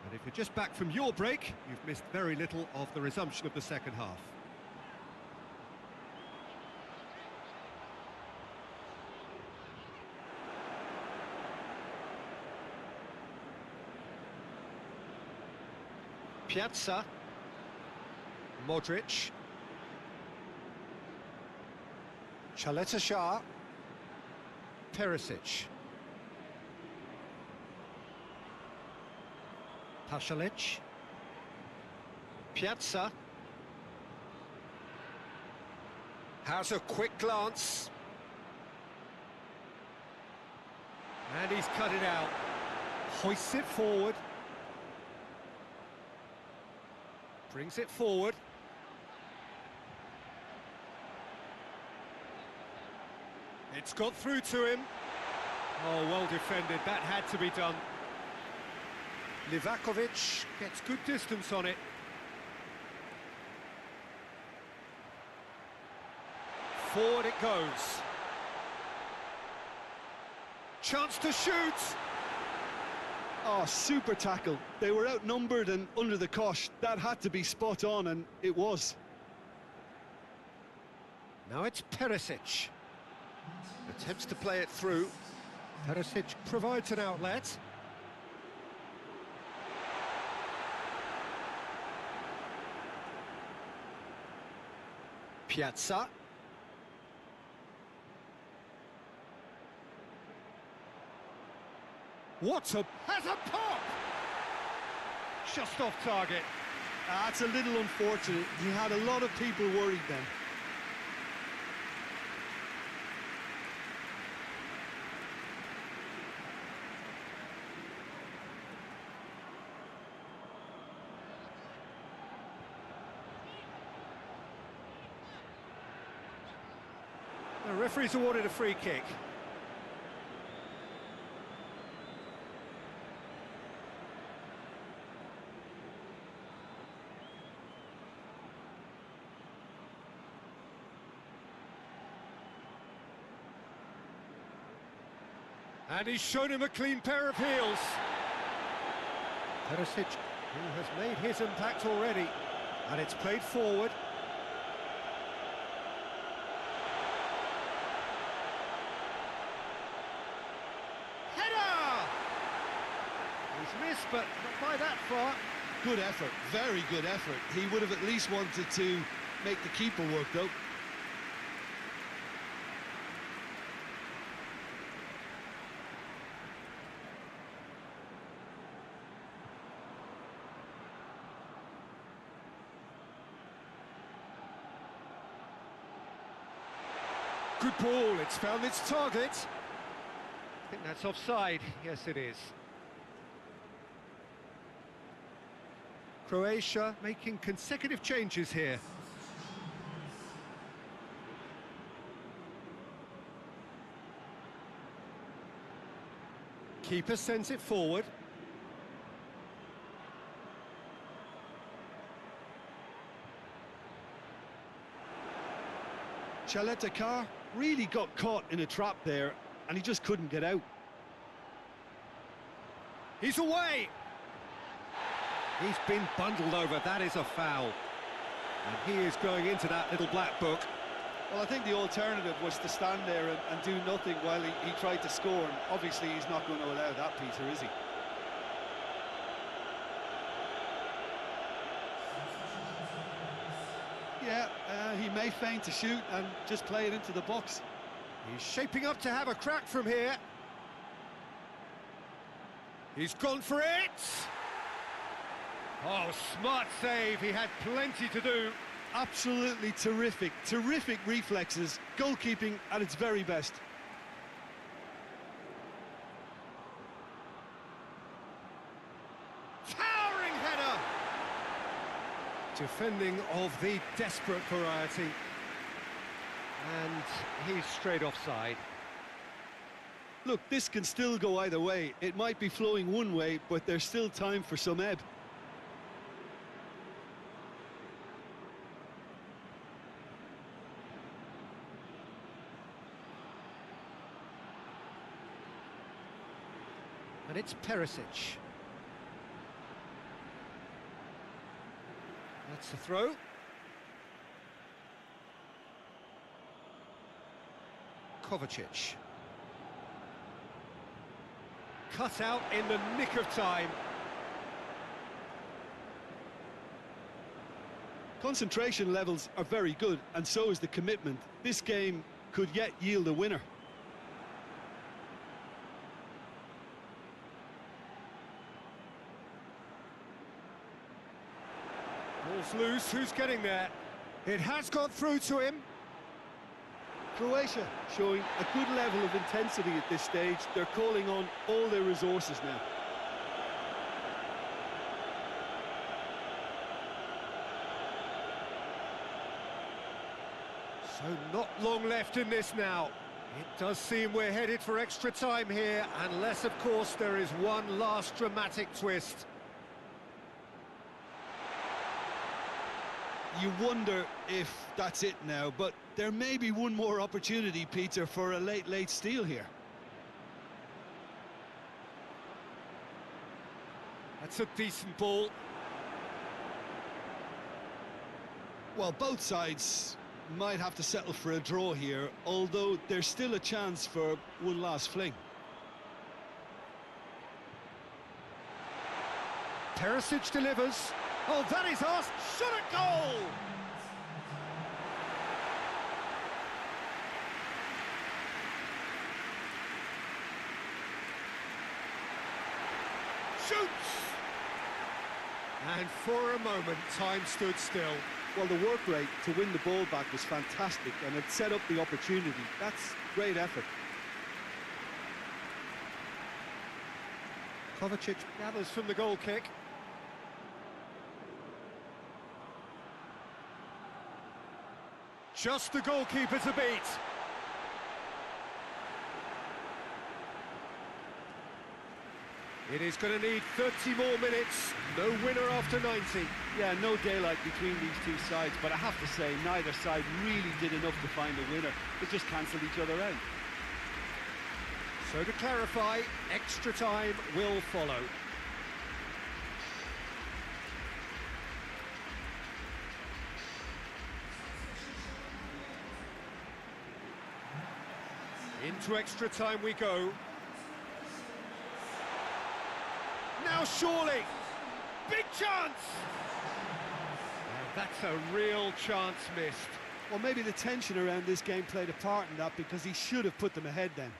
And if you're just back from your break, you've missed very little of the resumption of the second half. Piazza. Modric. Shah. Perisic. Pasalic. Piazza. Has a quick glance. And he's cut it out. Hoists it forward. Brings it forward. It's got through to him. Oh, well defended. That had to be done. Livakovic gets good distance on it. Forward it goes. Chance to shoot. Oh, super tackle. They were outnumbered and under the cosh. That had to be spot on, and it was. Now it's Perisic. Attempts to play it through. Perisic provides an outlet. Piazza. What a... has a pop! Just off target. That's a little unfortunate. He had a lot of people worried then. The referee's awarded a free kick. And he's shown him a clean pair of heels. Perisic, who has made his impact already. And it's played forward. Header! He's missed, but not by that far. Good effort, very good effort. He would have at least wanted to make the keeper work, though. Good ball, it's found its target. I think that's offside. Yes, it is. Croatia making consecutive changes here. Keeper sends it forward. Chaletakar really got caught in a trap there, and he just couldn't get out. He's away! He's been bundled over, that is a foul. And he is going into that little black book. Well, I think the alternative was to stand there and do nothing while he tried to score, and obviously he's not going to allow that, Peter, is he? Yeah, he may feign to shoot and just play it into the box. He's shaping up to have a crack from here. He's gone for it! Oh, smart save, he had plenty to do. Absolutely terrific reflexes, goalkeeping at its very best. Towering header! Defending of the desperate variety. And he's straight offside. Look, this can still go either way. It might be flowing one way, but there's still time for some ebb. And it's Perisic. That's the throw. Kovacic. Cut out in the nick of time. Concentration levels are very good, and so is the commitment. This game could yet yield a winner. Ball's loose, who's getting there? It has got through to him. Croatia showing a good level of intensity at this stage. They're calling on all their resources now. So not long left in this now. It does seem we're headed for extra time here, unless, of course, there is one last dramatic twist. You wonder if that's it now, but there may be one more opportunity, Peter, for a late steal here. That's a decent ball. Well, both sides might have to settle for a draw here, although there's still a chance for one last fling. Perisic delivers. Oh, that is us! Shot at goal! Shoots! And for a moment, time stood still. Well, the work rate to win the ball back was fantastic, and it set up the opportunity. That's great effort. Kovacic gathers from the goal kick. Just the goalkeeper to beat. It is going to need 30 more minutes. No winner after 90. Yeah, no daylight between these two sides, but I have to say, neither side really did enough to find a winner. They just cancelled each other out. So to clarify, extra time will follow. Into extra time we go. Now surely, big chance! And that's a real chance missed. Well, maybe the tension around this game played a part in that, because he should have put them ahead then.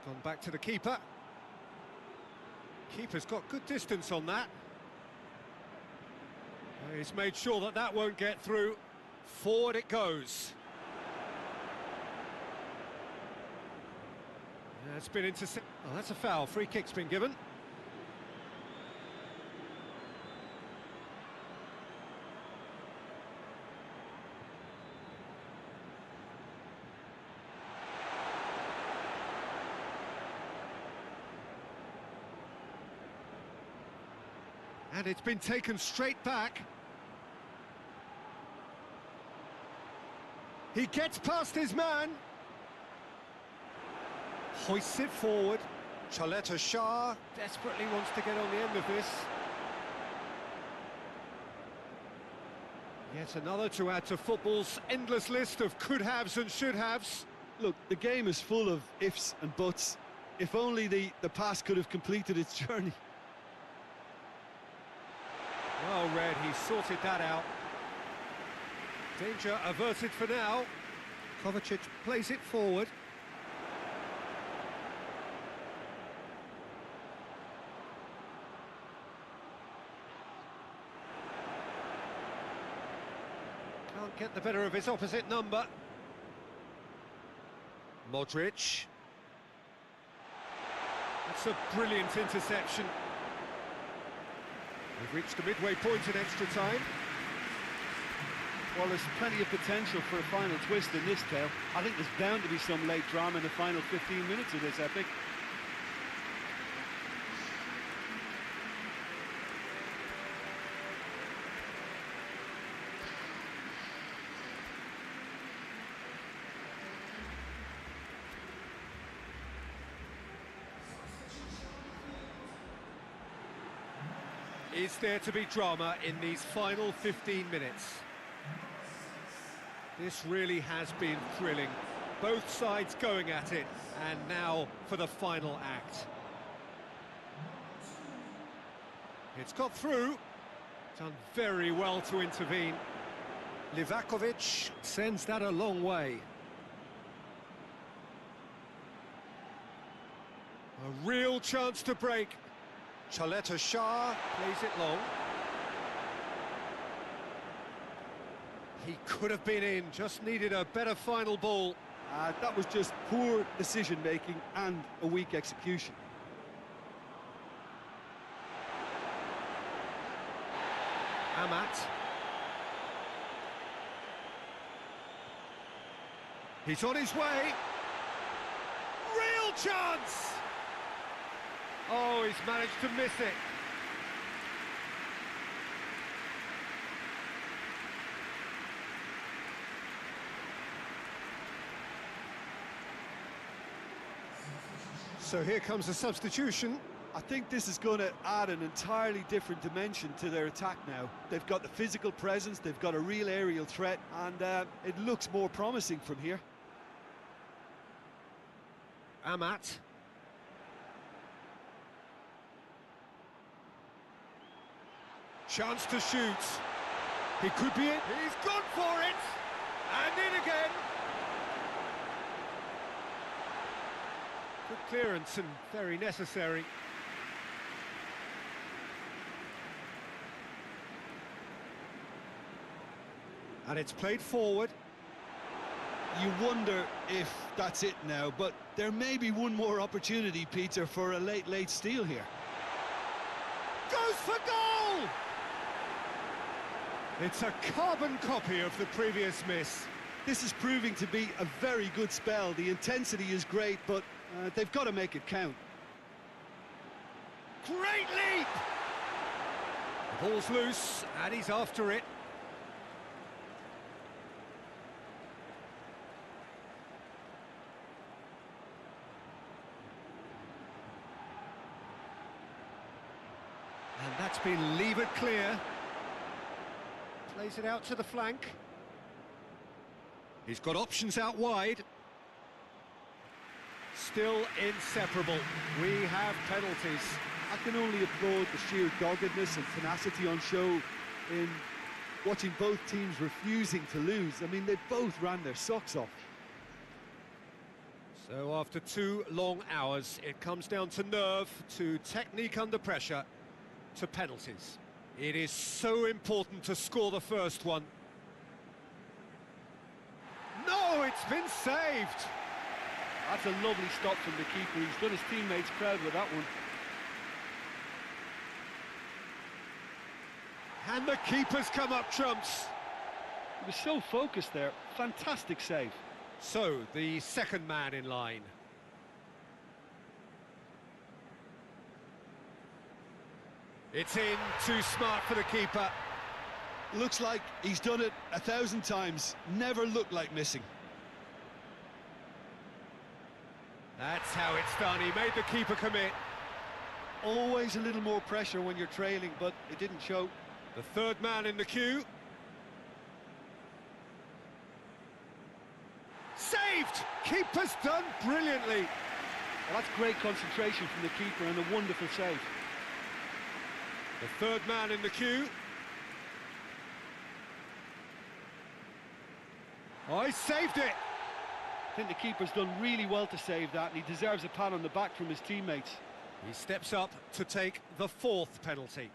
Gone back to the keeper. Keeper's got good distance on that. He's made sure that that won't get through. Forward it goes. Yeah, it's been intercepted. Oh, that's a foul. Free kick's been given. And it's been taken straight back. He gets past his man. Hoists it forward. Chaleta Shah desperately wants to get on the end of this. Yet another to add to football's endless list of could-haves and should-haves. Look, the game is full of ifs and buts. If only the pass could have completed its journey. Well read, he sorted that out. Danger averted for now. Kovacic plays it forward. Can't get the better of his opposite number. Modric. That's a brilliant interception. We've reached the midway point in extra time. Well, there's plenty of potential for a final twist in this tale. I think there's bound to be some late drama in the final 15 minutes of this epic. Is there to be drama in these final 15 minutes? This really has been thrilling. Both sides going at it, and now for the final act. It's got through. Done very well to intervene. Livakovic sends that a long way. A real chance to break. Chaleta Shah plays it long. He could have been in, just needed a better final ball. That was just poor decision-making and a weak execution. Amat. He's on his way. Real chance! Oh, he's managed to miss it. So here comes a substitution. I think this is going to add an entirely different dimension to their attack now. They've got the physical presence, they've got a real aerial threat, and it looks more promising from here. Amat. Chance to shoot. He could be in. He's gone for it! And in again! Good clearance and very necessary. And it's played forward. You wonder if that's it now, but there may be one more opportunity, Peter, for a late steal here. Goes for goal! It's a carbon copy of the previous miss. This is proving to be a very good spell. The intensity is great, but they've got to make it count. Great leap! The ball's loose, and he's after it. And that's been levered clear. Plays it out to the flank. He's got options out wide. Still inseparable. We have penalties. I can only applaud the sheer doggedness and tenacity on show in watching both teams refusing to lose. I mean, they both ran their socks off. So after 2 long hours, it comes down to nerve, to technique under pressure, to penalties. It is so important to score the first one. No, it's been saved! That's a lovely stop from the keeper. He's done his teammates proud with that one. And the keeper's come up trumps. He was so focused there. Fantastic save. So, the second man in line. It's in, too smart for the keeper. Looks like he's done it 1,000 times. Never looked like missing. That's how it's done. He made the keeper commit. Always a little more pressure when you're trailing, but it didn't show. The third man in the queue. Saved! Keeper's done brilliantly. Well, that's great concentration from the keeper and a wonderful save. The third man in the queue. Oh, he saved it! I think the keeper's done really well to save that, and he deserves a pat on the back from his teammates. He steps up to take the fourth penalty.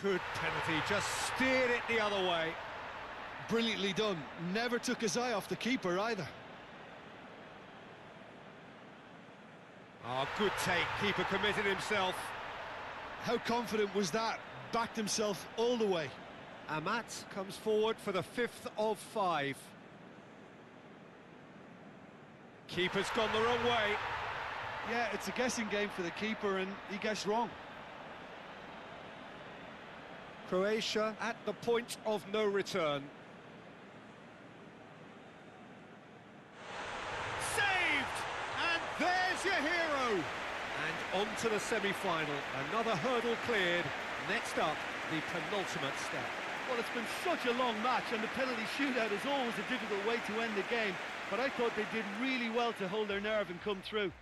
Good penalty, just steered it the other way. Brilliantly done. Never took his eye off the keeper either. Oh, good take. Keeper committed himself. How confident was that? Backed himself all the way. Amat comes forward for the 5th of 5. Keeper's gone the wrong way. Yeah, it's a guessing game for the keeper, and he guessed wrong. Croatia at the point of no return. Saved! And there's your hero! And on to the semi-final. Another hurdle cleared. Next up, the penultimate step. Well, it's been such a long match, and the penalty shootout is always a difficult way to end the game, but I thought they did really well to hold their nerve and come through.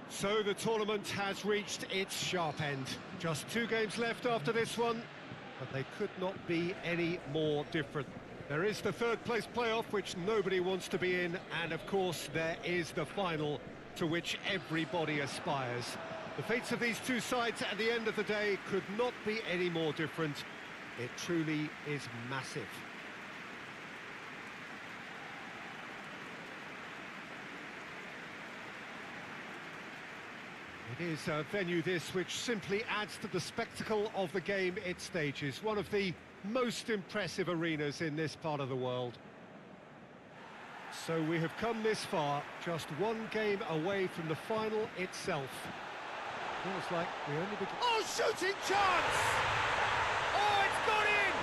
So the tournament has reached its sharp end. Just 2 games left after this one, but they could not be any more different. There is the third place playoff, which nobody wants to be in, and of course there is the final, to which everybody aspires. The fates of these two sides at the end of the day could not be any more different. It truly is massive. It is a venue this which simply adds to the spectacle of the game it stages. One of the most impressive arenas in this part of the world. So we have come this far, just 1 game away from the final itself. Feels like we only begin... Oh, shooting chance! Oh, it's gone in!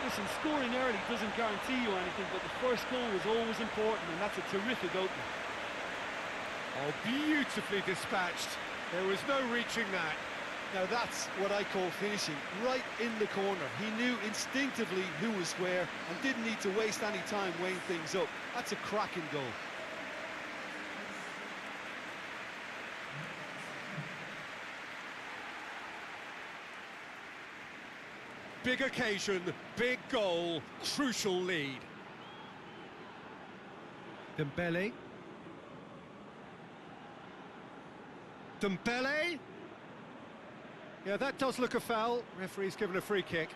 Listen, scoring early doesn't guarantee you anything, but the first goal was always important, and that's a terrific opener. Oh, beautifully dispatched. There was no reaching that. Now that's what I call finishing, right in the corner. He knew instinctively who was where and didn't need to waste any time weighing things up. That's a cracking goal. big occasion, big goal, crucial lead. Dembele. Dembele. Yeah, that does look a foul. Referee's given a free kick.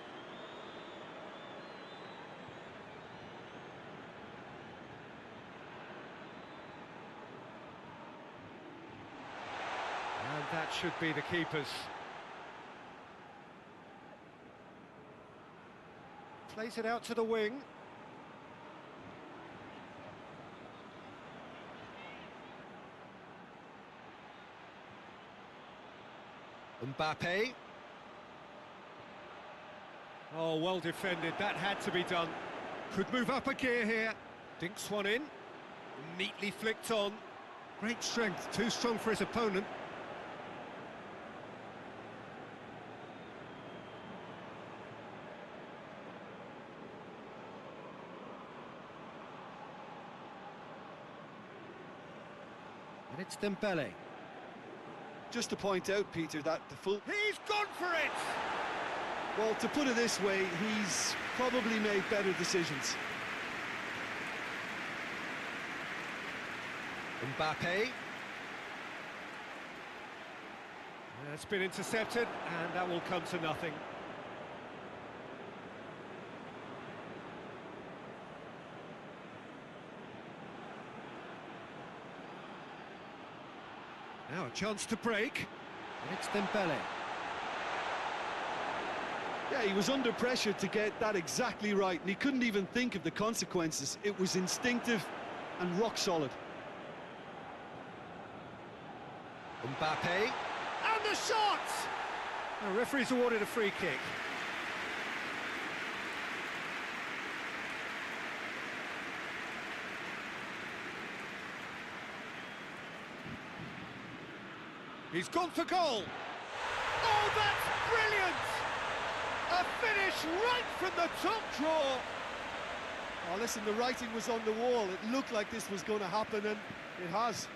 And that should be the keeper's. Plays it out to the wing. Mbappe. Oh, well defended. That had to be done. Could move up a gear here. Dinks one in. Neatly flicked on. Great strength. Too strong for his opponent. And it's Dembele. Just to point out, Peter, that the full... He's gone for it! Well, to put it this way, he's probably made better decisions. Mbappe. It's been intercepted, and that will come to nothing. Now a chance to break, and it's Dembele. Yeah, he was under pressure to get that exactly right, and he couldn't even think of the consequences. It was instinctive and rock solid. Mbappe, and the shot! The referee's awarded a free kick. He's gone for goal. Oh, that's brilliant! A finish right from the top draw. Oh, listen, the writing was on the wall. It looked like this was going to happen, and it has.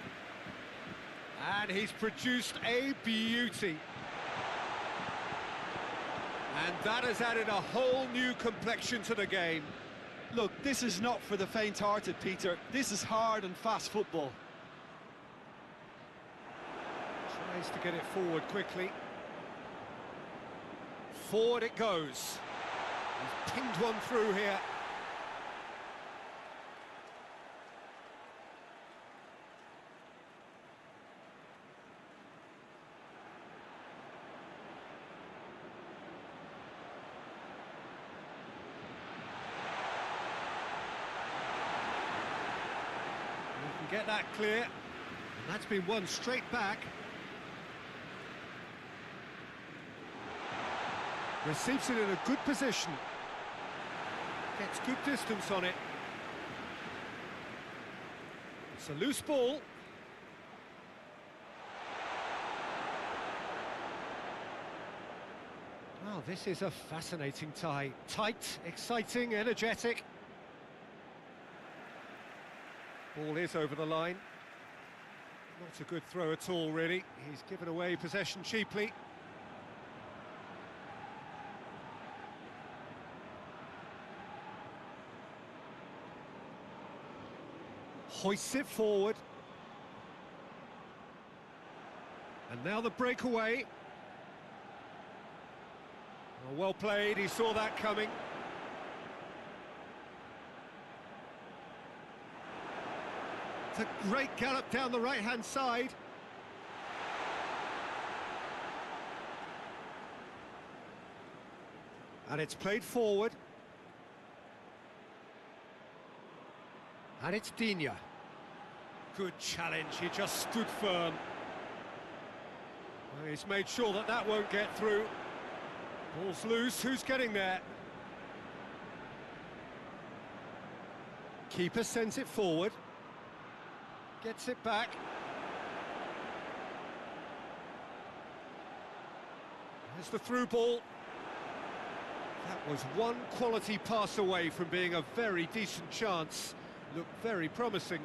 And he's produced a beauty. And that has added a whole new complexion to the game. Look, this is not for the faint-hearted, Peter. This is hard and fast football. Tries to get it forward quickly. Forward it goes. He's pinged one through here. We can get that clear. And that's been won straight back. Receives it in a good position. Gets good distance on it. It's a loose ball. Oh, this is a fascinating tie. Tight, exciting, energetic. Ball is over the line. Not a good throw at all, really. He's given away possession cheaply. Hoists it forward. And now the breakaway. Oh, well played, he saw that coming. It's a great gallop down the right-hand side. And it's played forward. And it's Digne. Good challenge, he just stood firm. Well, he's made sure that that won't get through. Ball's loose, who's getting there? Keeper sends it forward. Gets it back. There's the through ball. That was one quality pass away from being a very decent chance. Looked very promising.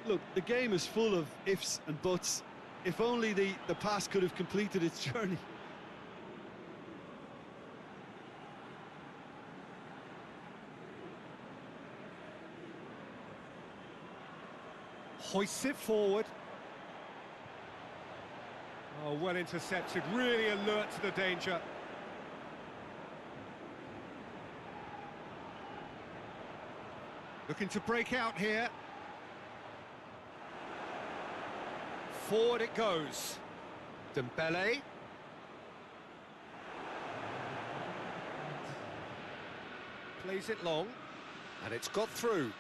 Look, the game is full of ifs and buts. If only the pass could have completed its journey. Hoists it forward. Oh, well intercepted, really alert to the danger. Looking to break out here. Forward it goes. Dembele. Plays it long, and it's got through.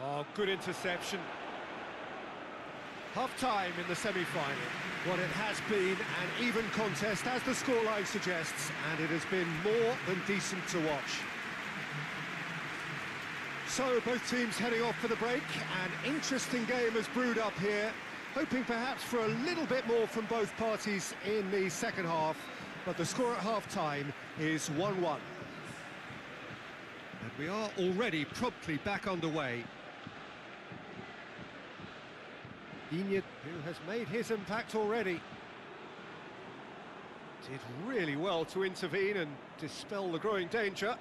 Oh, good interception. Half-time in the semi-final. What it has been an even contest, as the scoreline suggests, and it has been more than decent to watch. So, both teams heading off for the break. An interesting game has brewed up here, hoping perhaps for a little bit more from both parties in the second half, but the score at half-time is 1-1. And we are already promptly back underway. Indonesia, who has made his impact already, did really well to intervene and dispel the growing danger.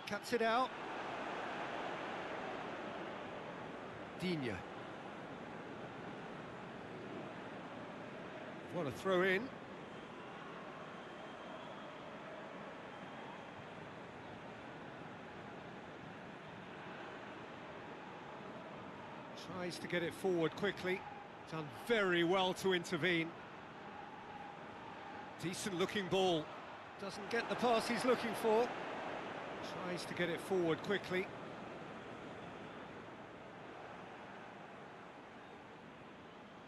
Cuts it out. Indonesia. What a throw in. Tries to get it forward quickly. Done very well to intervene. Decent looking ball. Doesn't get the pass he's looking for. Tries to get it forward quickly.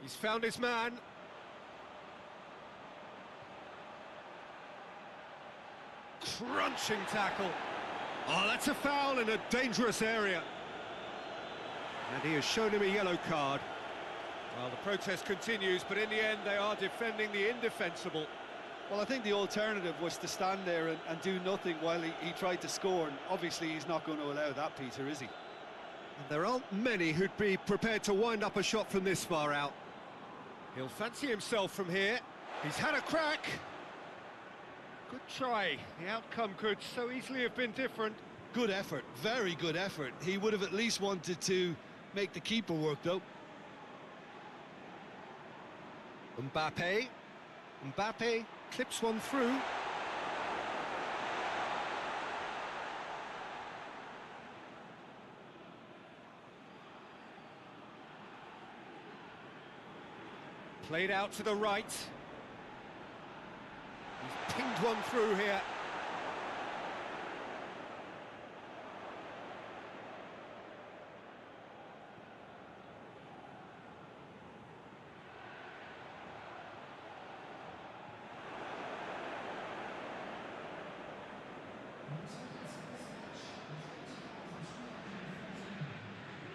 He's found his man. Crunching tackle. Oh, that's a foul in a dangerous area. And he has shown him a yellow card. Well, the protest continues, but in the end they are defending the indefensible. Well, I think the alternative was to stand there and do nothing while he tried to score, and obviously he's not going to allow that, Peter, is he? And there aren't many who'd be prepared to wind up a shot from this far out. He'll fancy himself from here. He's had a crack. Good try. The outcome could so easily have been different. Good effort, very good effort. He would have at least wanted to make the keeper work, though. Mbappe clips one through. Played out to the right. He's pinged one through here.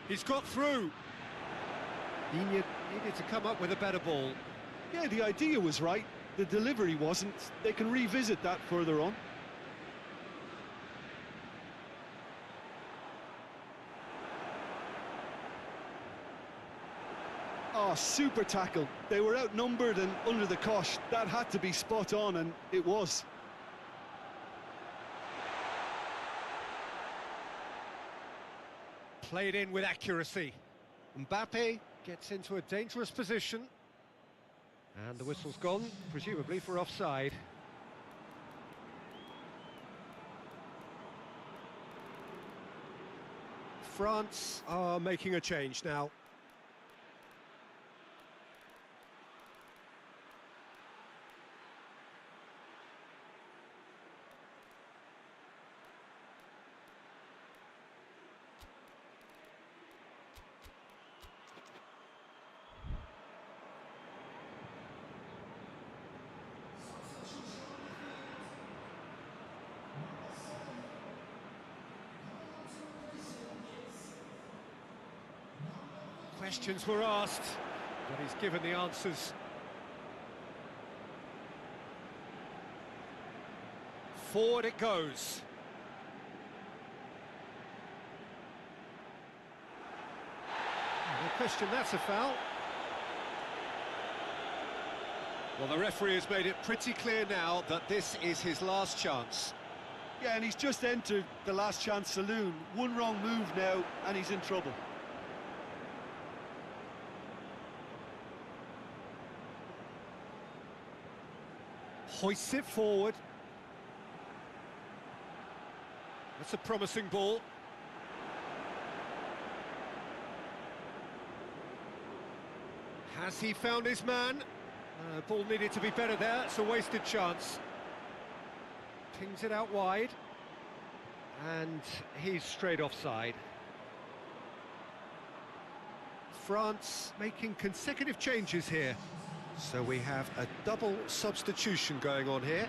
He's got through. Indonesia needed to come up with a better ball. Yeah, the idea was right. The delivery wasn't. They can revisit that further on. Oh, super tackle. They were outnumbered and under the cosh. That had to be spot on, and it was. Played in with accuracy. Mbappe gets into a dangerous position. And the whistle's gone, presumably for offside. France are making a change now. Questions were asked, but he's given the answers. Forward it goes. No question, that's a foul. Well, the referee has made it pretty clear now that this is his last chance. Yeah, and he's just entered the last chance saloon. One wrong move now, and he's in trouble. Hoists it forward. That's a promising ball. Has he found his man? Ball needed to be better there. It's a wasted chance. Pings it out wide. And he's straight offside. France making consecutive changes here. So we have a double substitution going on here.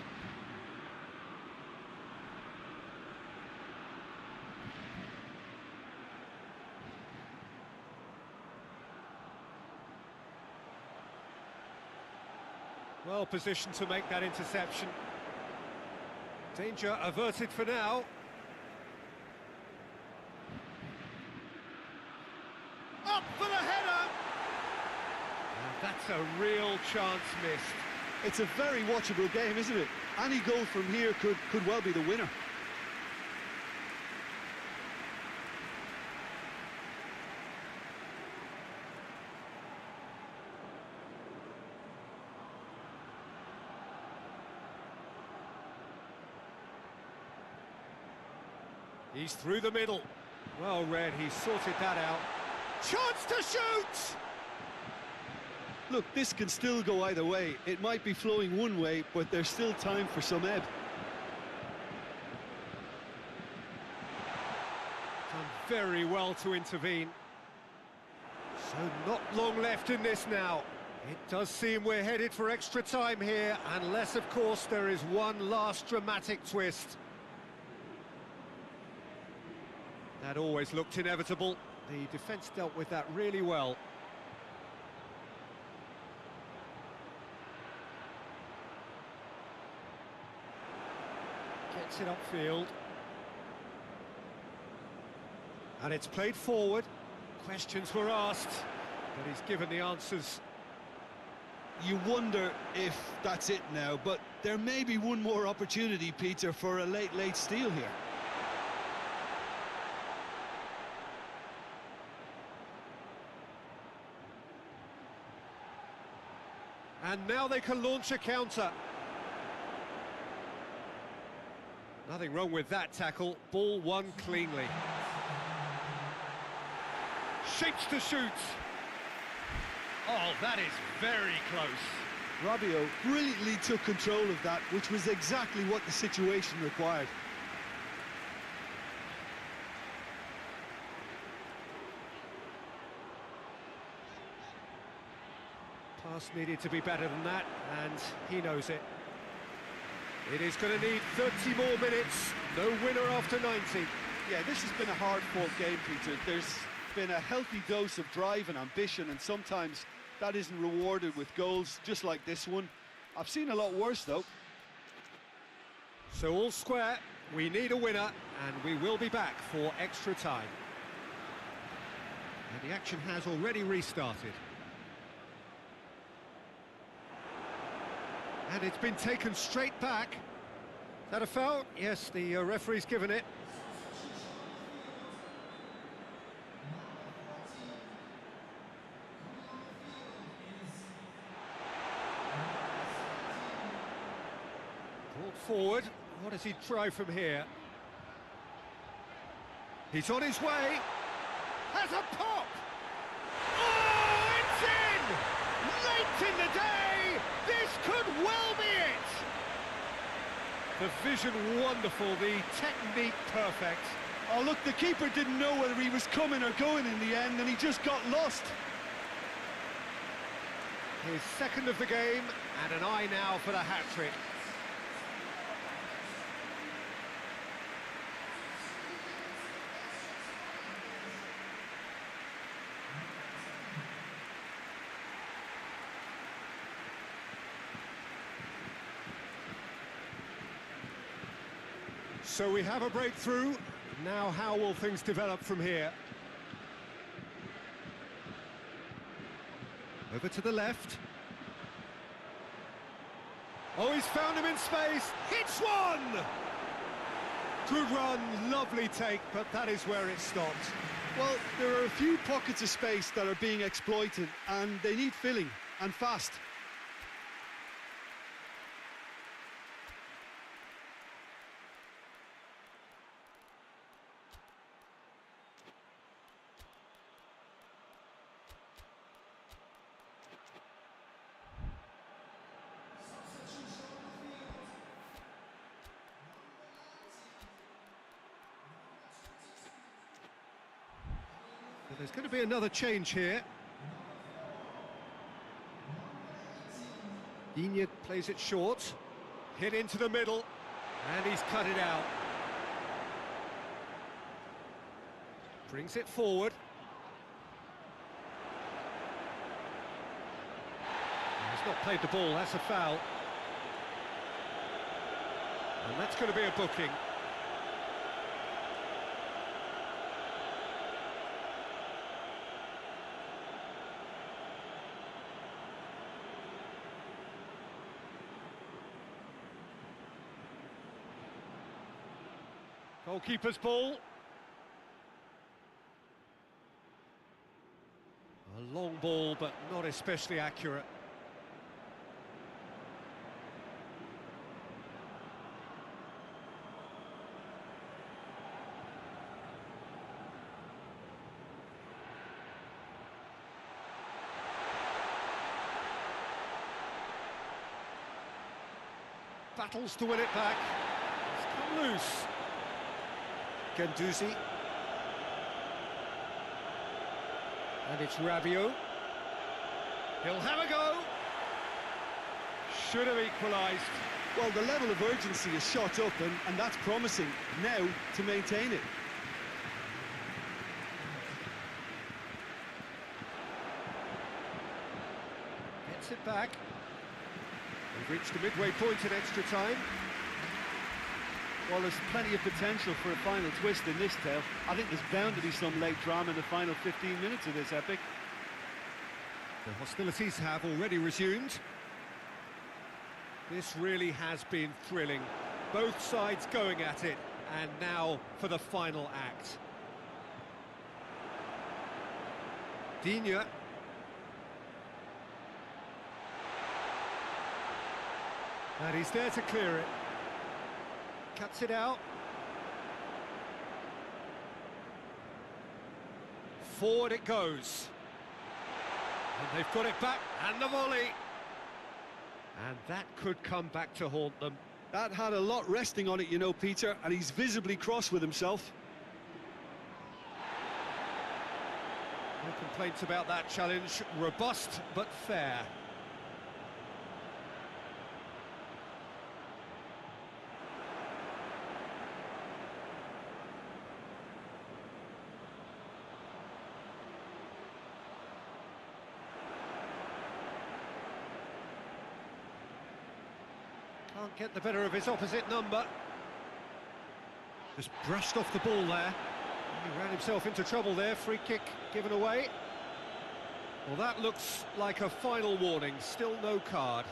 Well positioned to make that interception. Danger averted for now. Up for the header! And that's a real chance missed. It's a very watchable game, isn't it? Any goal from here could well be the winner. He's through the middle. Well read, he's sorted that out. Chance to shoot! Look, this can still go either way. It might be flowing one way, but there's still time for some ebb. Done very well to intervene. So not long left in this now. It does seem we're headed for extra time here, unless, of course, there is one last dramatic twist. That always looked inevitable. The defence dealt with that really well. Gets it upfield. And it's played forward. Questions were asked, but he's given the answers. You wonder if that's it now, but there may be one more opportunity, Peter, for a late steal here. And now they can launch a counter. Nothing wrong with that tackle. Ball won cleanly. Shapes to shoot. Oh, that is very close. Rabiot brilliantly took control of that, which was exactly what the situation required. Pass needed to be better than that, and he knows it. It is going to need 30 more minutes. No winner after 90. Yeah, this has been a hard-fought game, Peter. There's been a healthy dose of drive and ambition, and sometimes that isn't rewarded with goals, just like this one. I've seen a lot worse, though. So all square, we need a winner, and we will be back for extra time. And the action has already restarted. And it's been taken straight back. Is that a foul? Yes, the referee's given it. Brought forward. What does he try from here? He's on his way. Has a pop! Oh, it's in! Late in the day! This could well be it! The vision wonderful, the technique perfect. Oh, look, the keeper didn't know whether he was coming or going in the end, and he just got lost. His second of the game, and an eye now for the hat-trick. So we have a breakthrough. Now how will things develop from here? Over to the left. Oh, he's found him in space. Hits one! Good run, lovely take, but that is where it stopped. Well, there are a few pockets of space that are being exploited, and they need filling, and fast. There's going to be another change here. Digne plays it short, hit into the middle, and he's cut it out. Brings it forward. He's not played the ball, that's a foul. And that's going to be a booking. Goalkeeper's ball. A long ball, but not especially accurate. Battles to win it back. It's come loose. Gendouzi. And it's Rabiot. He'll have a go. Should have equalised. Well, the level of urgency is shot up, and that's promising. Now to maintain it. Gets it back. We've reached the midway point in extra time. Well, there's plenty of potential for a final twist in this tale. I think there's bound to be some late drama in the final 15 minutes of this epic. The hostilities have already resumed. This really has been thrilling. Both sides going at it, and now for the final act. Digne. And he's there to clear it. Cuts it out. Forward it goes. And they've got it back, and the volley. And that could come back to haunt them. That had a lot resting on it, you know, Peter, and he's visibly cross with himself. No complaints about that challenge. Robust, but fair. Can't get the better of his opposite number. Just brushed off the ball there. He ran himself into trouble there. Free kick given away. Well, that looks like a final warning. Still no card.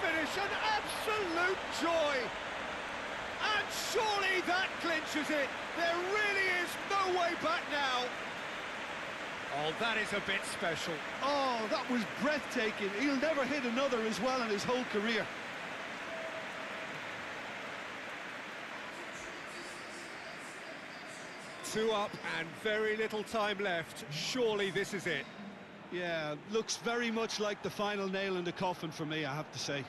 Finish, an absolute joy, and surely that clinches it. There really is no way back now. Oh, that is a bit special. Oh, that was breathtaking. He'll never hit another as well in his whole career. Two up and very little time left. Surely this is it. Yeah, looks very much like the final nail in the coffin for me, I have to say.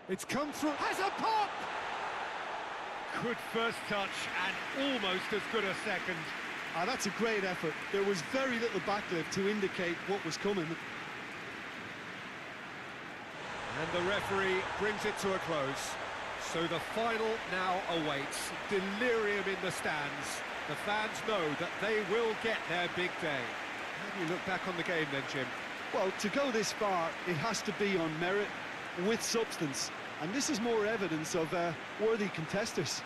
It's come through, has a pop! Good first touch and almost as good a second. Ah, that's a great effort. There was very little backlift to indicate what was coming. And the referee brings it to a close. So the final now awaits. Delirium in the stands. The fans know that they will get their big day. How do you look back on the game then, Jim? Well, to go this far, it has to be on merit, with substance. And this is more evidence of worthy contesters.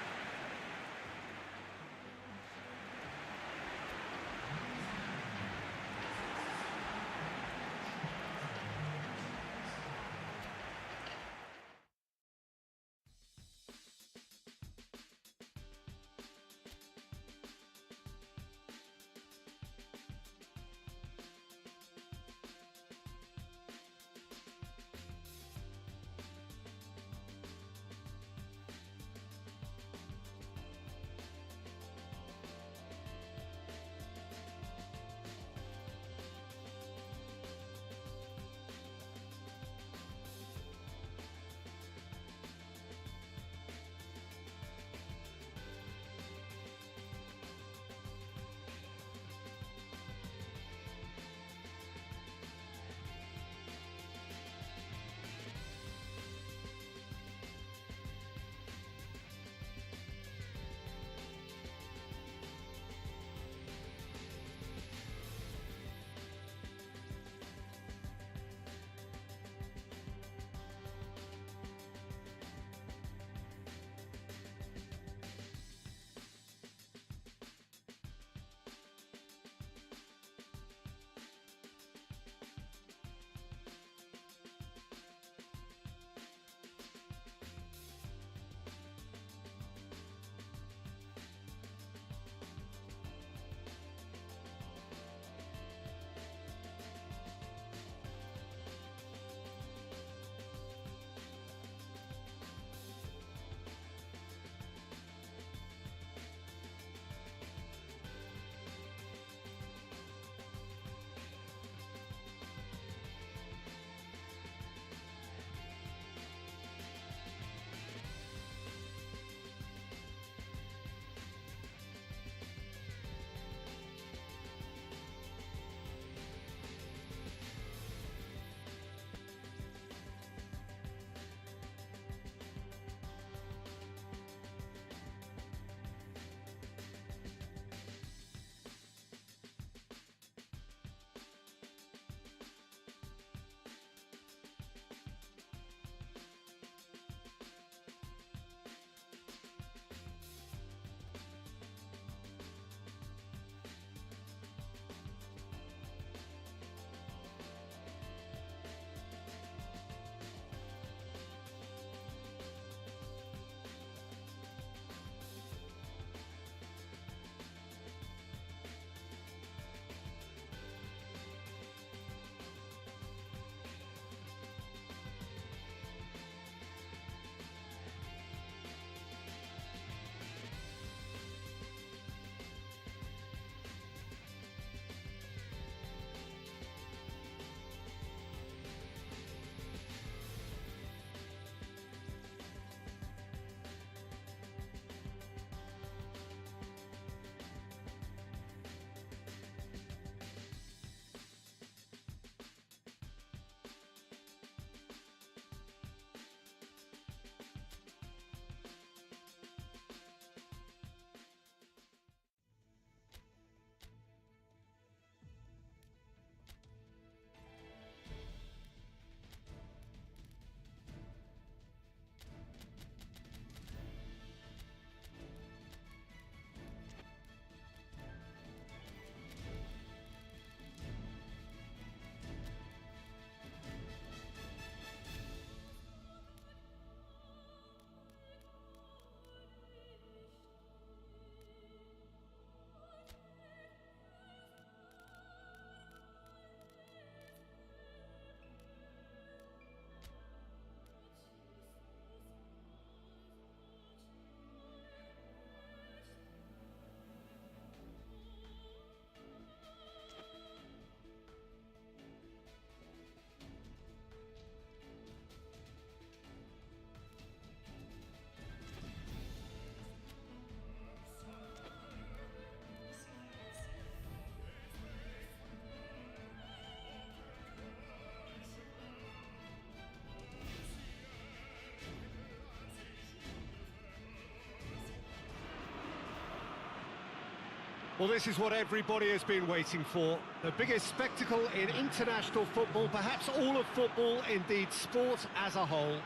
Well, this is what everybody has been waiting for. The biggest spectacle in international football, perhaps all of football, indeed sport as a whole.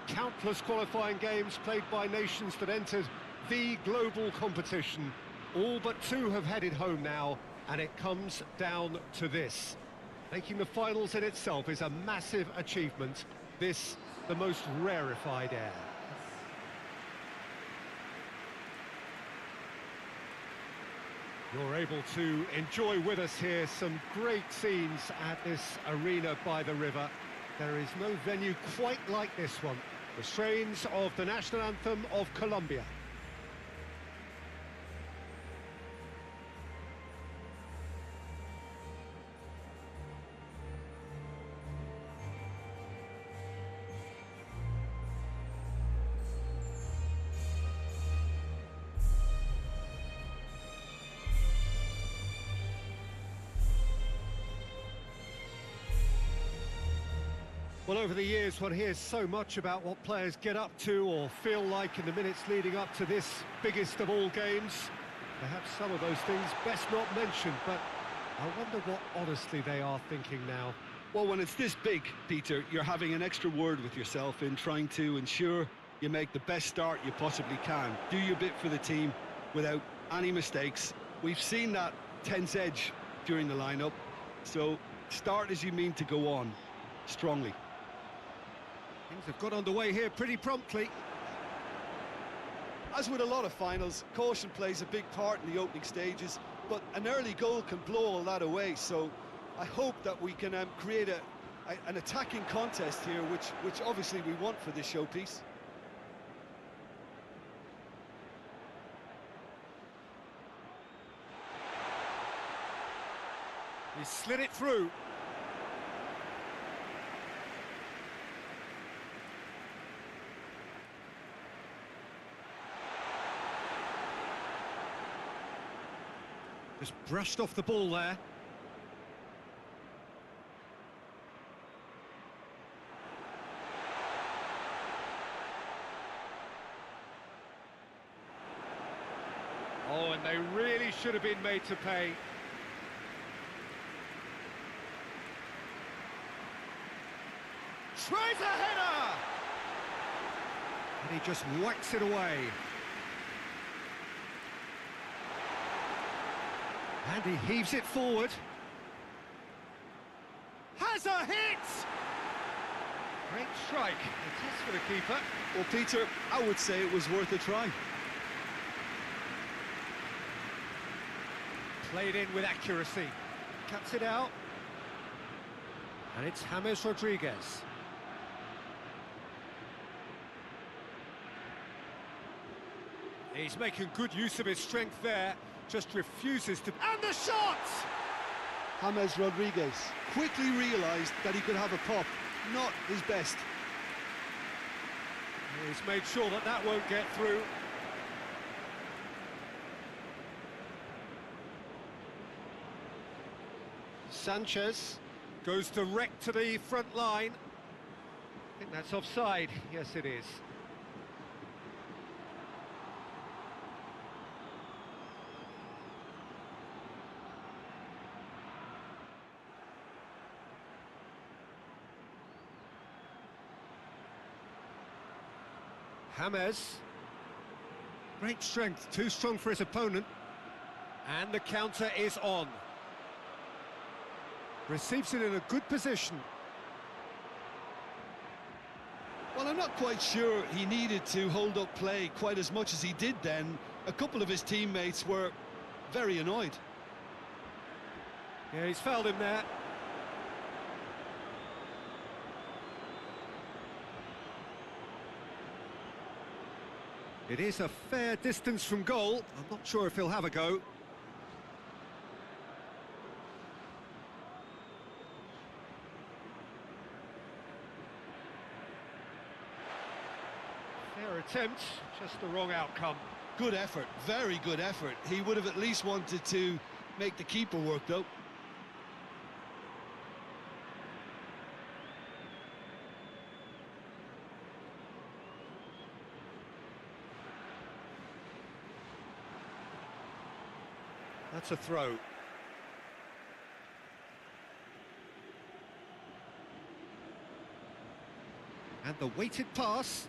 Countless qualifying games played by nations that entered the global competition. All but two have headed home now, and it comes down to this. Making the finals in itself is a massive achievement. This, the most rarefied air. You're able to enjoy with us here some great scenes at this arena by the river. There is no venue quite like this one. The strains of the national anthem of Colombia. Well, over the years, one hears so much about what players get up to or feel like in the minutes leading up to this biggest of all games. Perhaps some of those things best not mentioned, but I wonder what honestly they are thinking now. Well, when it's this big, Peter, you're having an extra word with yourself in trying to ensure you make the best start you possibly can. Do your bit for the team without any mistakes. We've seen that tense edge during the lineup, so start as you mean to go on, strongly. Things have got underway here pretty promptly. As with a lot of finals, caution plays a big part in the opening stages, but an early goal can blow all that away, so I hope that we can create an attacking contest here, which obviously we want for this showpiece. He slid it through. Just brushed off the ball there. Oh, and they really should have been made to pay. Tries a header! And he just whacks it away. And he heaves it forward. Has a hit! Great strike. A test for the keeper. Well, Peter, I would say it was worth a try. Played in with accuracy. Cuts it out. And it's James Rodriguez. He's making good use of his strength there. Just refuses to... And the shot! James Rodriguez quickly realised that he could have a pop. Not his best. He's made sure that that won't get through. Sanchez goes direct to the front line. I think that's offside. Yes, it is. James. Great strength, too strong for his opponent. And the counter is on. Receives it in a good position. Well, I'm not quite sure he needed to hold up play quite as much as he did then. A couple of his teammates were very annoyed. Yeah, he's fouled him there. It is a fair distance from goal. I'm not sure if he'll have a go. Fair attempt, just the wrong outcome. Good effort, very good effort. He would have at least wanted to make the keeper work, though. That's a throw. And the weighted pass.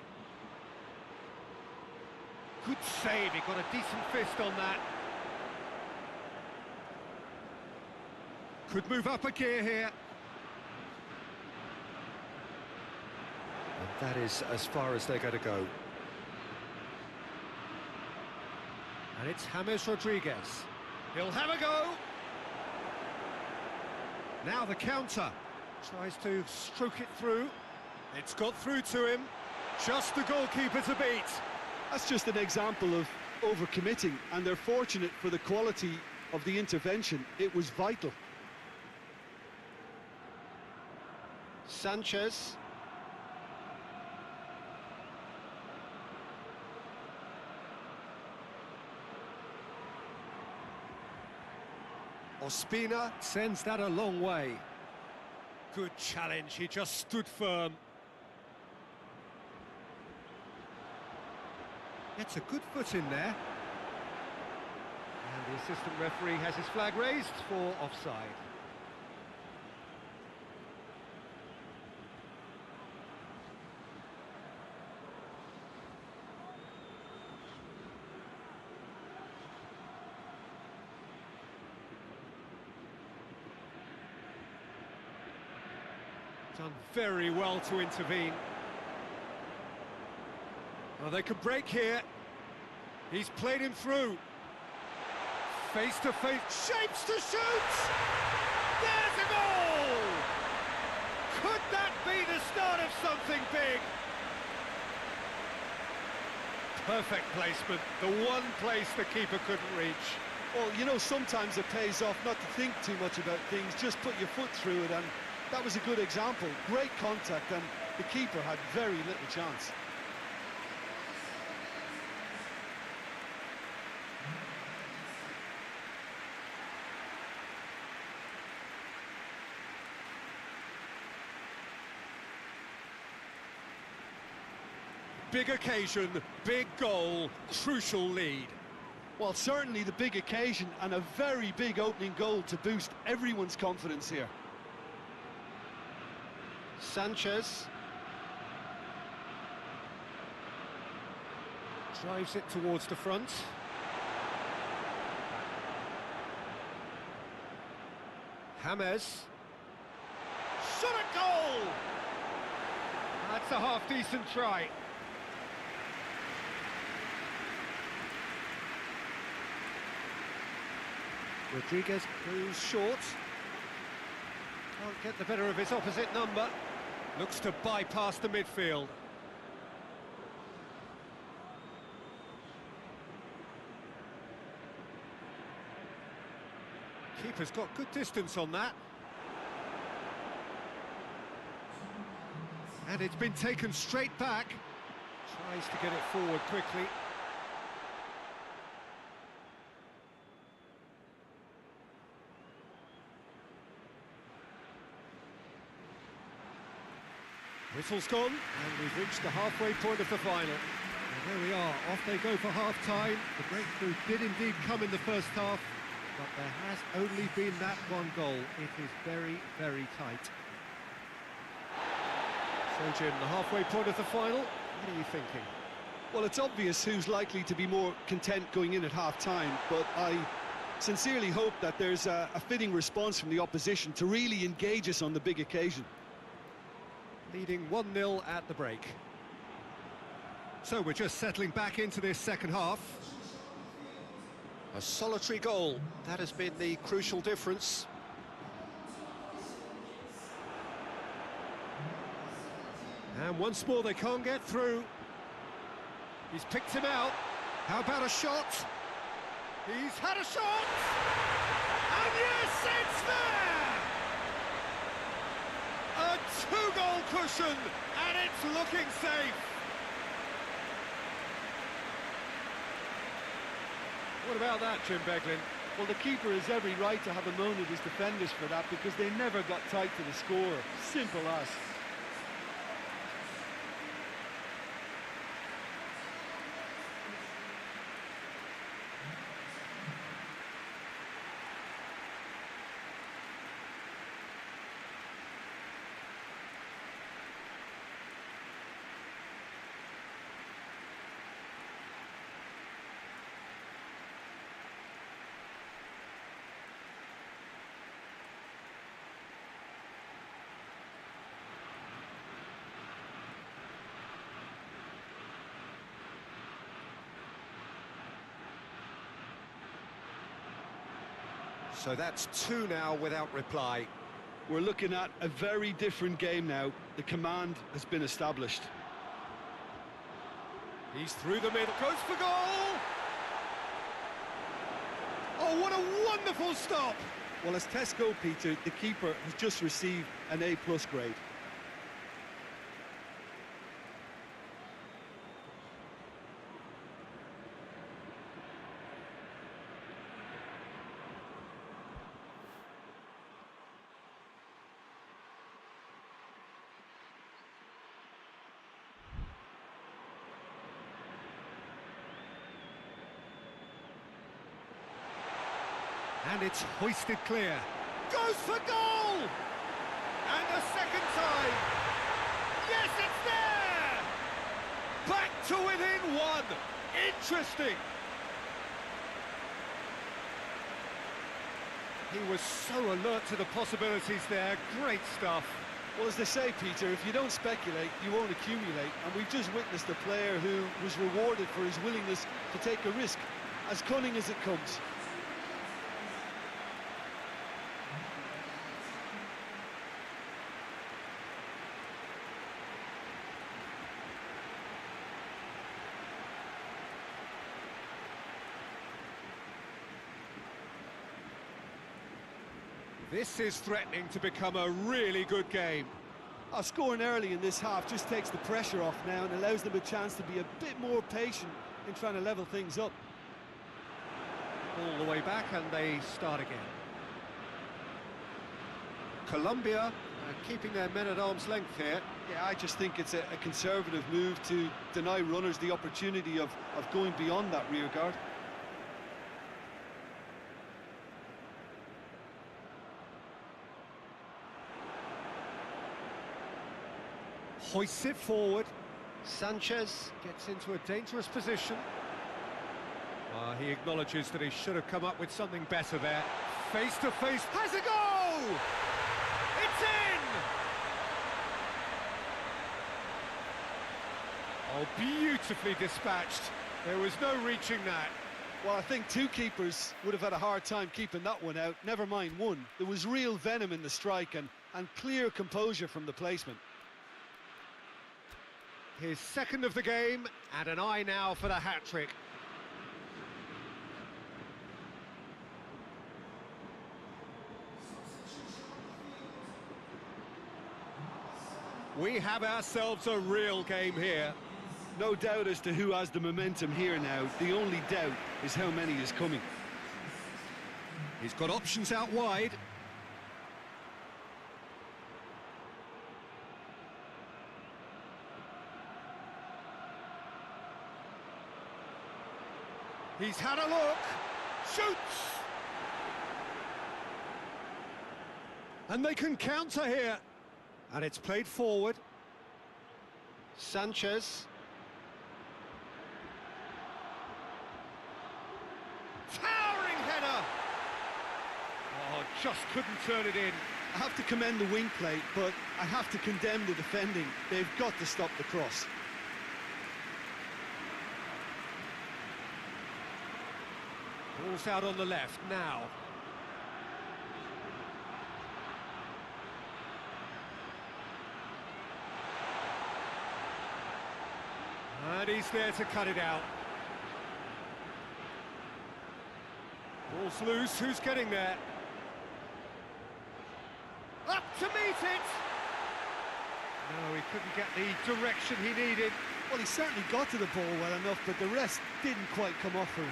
Good save, he got a decent fist on that. Could move up a gear here. And that is as far as they're going to go. And it's James Rodriguez. He'll have a go. Now the counter. Tries to stroke it through. It's got through to him. Just the goalkeeper to beat. That's just an example of overcommitting, and they're fortunate for the quality of the intervention. It was vital. Sanchez. Ospina sends that a long way. Good challenge, he just stood firm. Gets a good foot in there. And the assistant referee has his flag raised for offside. Done very well to intervene. Well, they could break here. He's played him through. Face to face, shapes to shoot! There's a goal! Could that be the start of something big? Perfect placement, the one place the keeper couldn't reach. Well, you know, sometimes it pays off not to think too much about things, just put your foot through it, and that was a good example. Great contact, and the keeper had very little chance. Big occasion, big goal, crucial lead. Well, certainly the big occasion and a very big opening goal to boost everyone's confidence here. Sanchez drives it towards the front. James. Shot a goal! That's a half-decent try. Rodriguez goes short. Can't get the better of his opposite number. Looks to bypass the midfield. Keeper's got good distance on that. And it's been taken straight back. Tries to get it forward quickly. Whistle's gone, and we've reached the halfway point of the final. And there we are, off they go for half-time. The breakthrough did indeed come in the first half, but there has only been that one goal. It is very, very tight. So, Jim, the halfway point of the final, what are you thinking? Well, it's obvious who's likely to be more content going in at half-time, but I sincerely hope that there's a fitting response from the opposition to really engage us on the big occasion. Leading 1-0 at the break. So we're just settling back into this second half. A solitary goal, that has been the crucial difference. And once more they can't get through. He's picked him out. How about a shot? He's had a shot! And yes, it's there! A two-goal cushion, and it's looking safe. What about that, Jim Beglin? Well, the keeper has every right to have a moan at his defenders for that, because they never got tight to the score. Simple as. So that's two now without reply. We're looking at a very different game now. The command has been established. He's through the middle, goes for goal! Oh, what a wonderful stop! Well, as tests go, Peter, the keeper has just received an A+ grade. And it's hoisted clear. Goes for goal! And a second time. Yes, it's there! Back to within one. Interesting. He was so alert to the possibilities there. Great stuff. Well, as they say, Peter, if you don't speculate, you won't accumulate. And we've just witnessed a player who was rewarded for his willingness to take a risk, as cunning as it comes. This is threatening to become a really good game. Scoring early in this half just takes the pressure off now and allows them a chance to be a bit more patient in trying to level things up. All the way back and they start again. Colombia keeping their men at arm's length here. Yeah, I just think it's a conservative move to deny runners the opportunity of going beyond that rear guard. Hoists it forward. Sanchez gets into a dangerous position. He acknowledges that he should have come up with something better there. Face to face, has a go! It's in! Oh, beautifully dispatched. There was no reaching that. Well, I think two keepers would have had a hard time keeping that one out, never mind one. There was real venom in the strike and clear composure from the placement. His second of the game, and an eye now for the hat-trick. We have ourselves a real game here. No doubt as to who has the momentum here now. The only doubt is how many is coming. He's got options out wide. He's had a look, shoots! And they can counter here. And it's played forward. Sanchez. Towering header! Oh, just couldn't turn it in. I have to commend the wing play, but I have to condemn the defending. They've got to stop the cross. Ball's out on the left now. And he's there to cut it out. Ball's loose, who's getting there? Up to meet it! No, he couldn't get the direction he needed. Well, he certainly got to the ball well enough, but the rest didn't quite come off for him.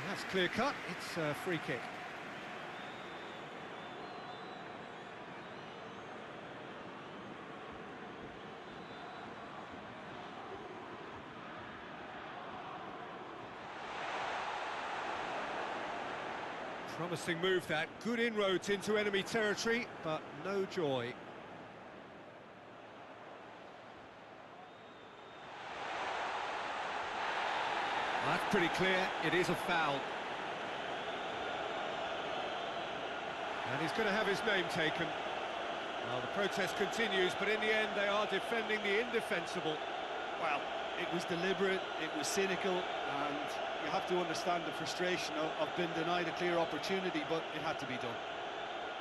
That's clear cut, it's a free kick. Promising move that, good inroads into enemy territory, but no joy. That's pretty clear, it is a foul. And he's going to have his name taken. Well, the protest continues, but in the end they are defending the indefensible. Well, It was deliberate, it was cynical, and you have to understand the frustration of being denied a clear opportunity, but it had to be done.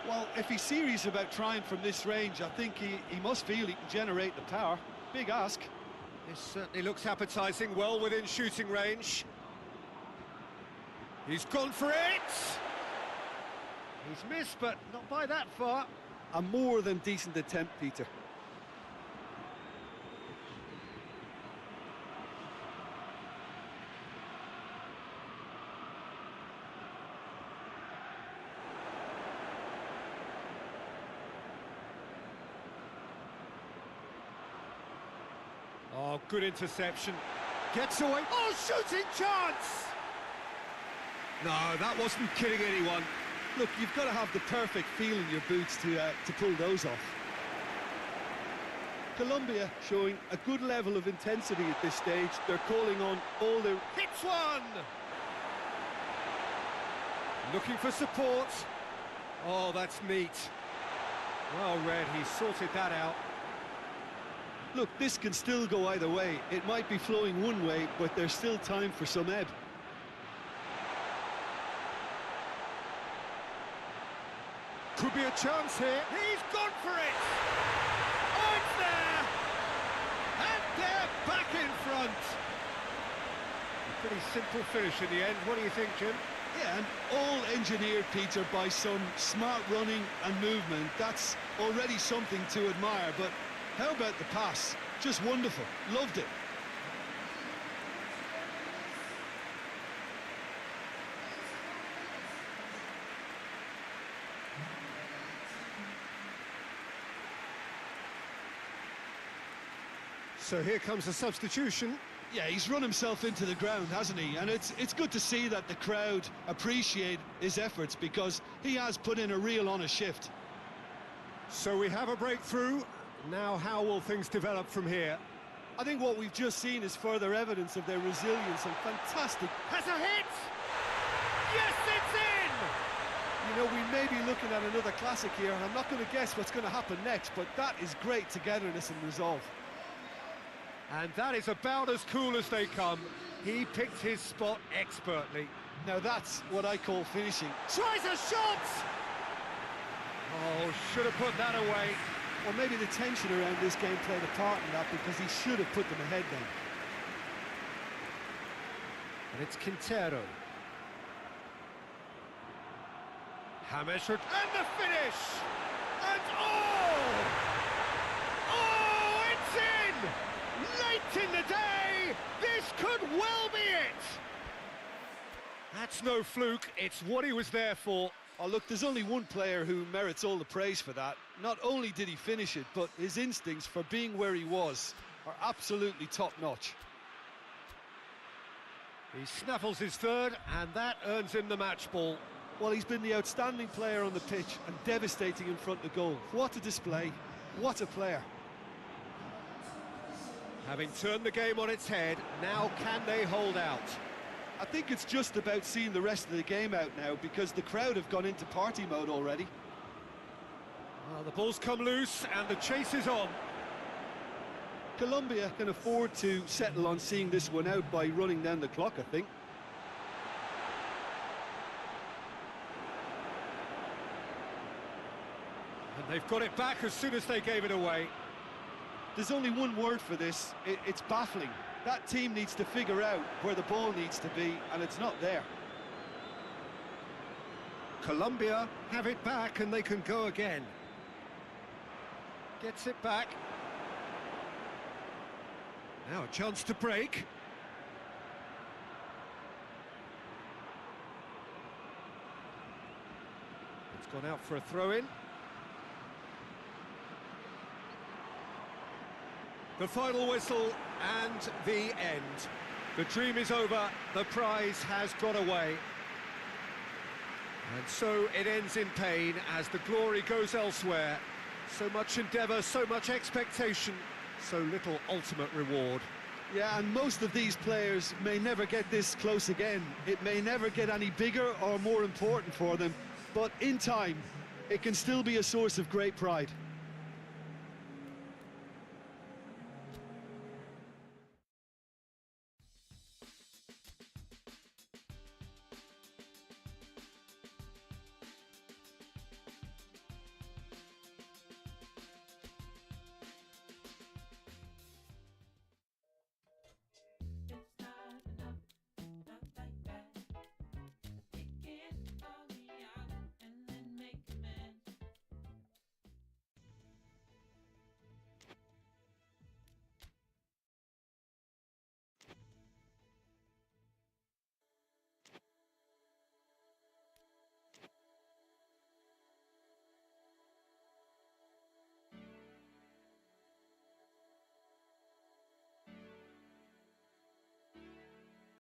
Well, if he's serious about trying from this range, I think he must feel he can generate the power. Big ask. This certainly looks appetising, well within shooting range. He's gone for it! He's missed, but not by that far. A more than decent attempt, Peter. Oh, good interception. Gets away. Oh, shooting chance! No, that wasn't kidding anyone. Look, you've got to have the perfect feel in your boots to pull those off. Colombia showing a good level of intensity at this stage. They're calling on all their... Hits one! Looking for support. Oh, that's neat. Well read, he sorted that out. Look, this can still go either way. It might be flowing one way, but there's still time for some ebb. Could be a chance here. He's gone for it! Oh, it's there! And they're back in front. A pretty simple finish in the end. What do you think, Jim? Yeah, and all engineered, Peter, by some smart running and movement. That's already something to admire, but how about the pass? Just wonderful. Loved it. So here comes a substitution. Yeah, he's run himself into the ground, hasn't he? And it's good to see that the crowd appreciate his efforts, because he has put in a real honest shift. So we have a breakthrough. Now how will things develop from here? I think what we've just seen is further evidence of their resilience and fantastic... Has a hit! Yes, it's in! You know, we may be looking at another classic here, and I'm not going to guess what's going to happen next, but that is great togetherness and resolve. And that is about as cool as they come. He picked his spot expertly. Now that's what I call finishing. Tries a shot! Oh, should have put that away. Well, maybe the tension around this game played a part in that, because he should have put them ahead then. And it's Quintero. James, and the finish! And oh! Oh, it's in! Late in the day, this could well be it! That's no fluke, it's what he was there for. Oh, look, there's only one player who merits all the praise for that. Not only did he finish it, but his instincts for being where he was are absolutely top-notch. He snaffles his third, and that earns him the match ball. Well, he's been the outstanding player on the pitch and devastating in front of goal. What a display, what a player. Having turned the game on its head, now can they hold out? I think it's just about seeing the rest of the game out now, because the crowd have gone into party mode already. Well, the ball's come loose and the chase is on. Colombia can afford to settle on seeing this one out by running down the clock, I think. And they've got it back as soon as they gave it away. There's only one word for this, it's baffling. That team needs to figure out where the ball needs to be, and it's not there. Colombia have it back and they can go again. Gets it back. Now a chance to break. It's gone out for a throw-in. The final whistle and the end. The dream is over, the prize has got away. And so it ends in pain as the glory goes elsewhere. So much endeavour, so much expectation, so little ultimate reward. Yeah, and most of these players may never get this close again. It may never get any bigger or more important for them, but in time, it can still be a source of great pride.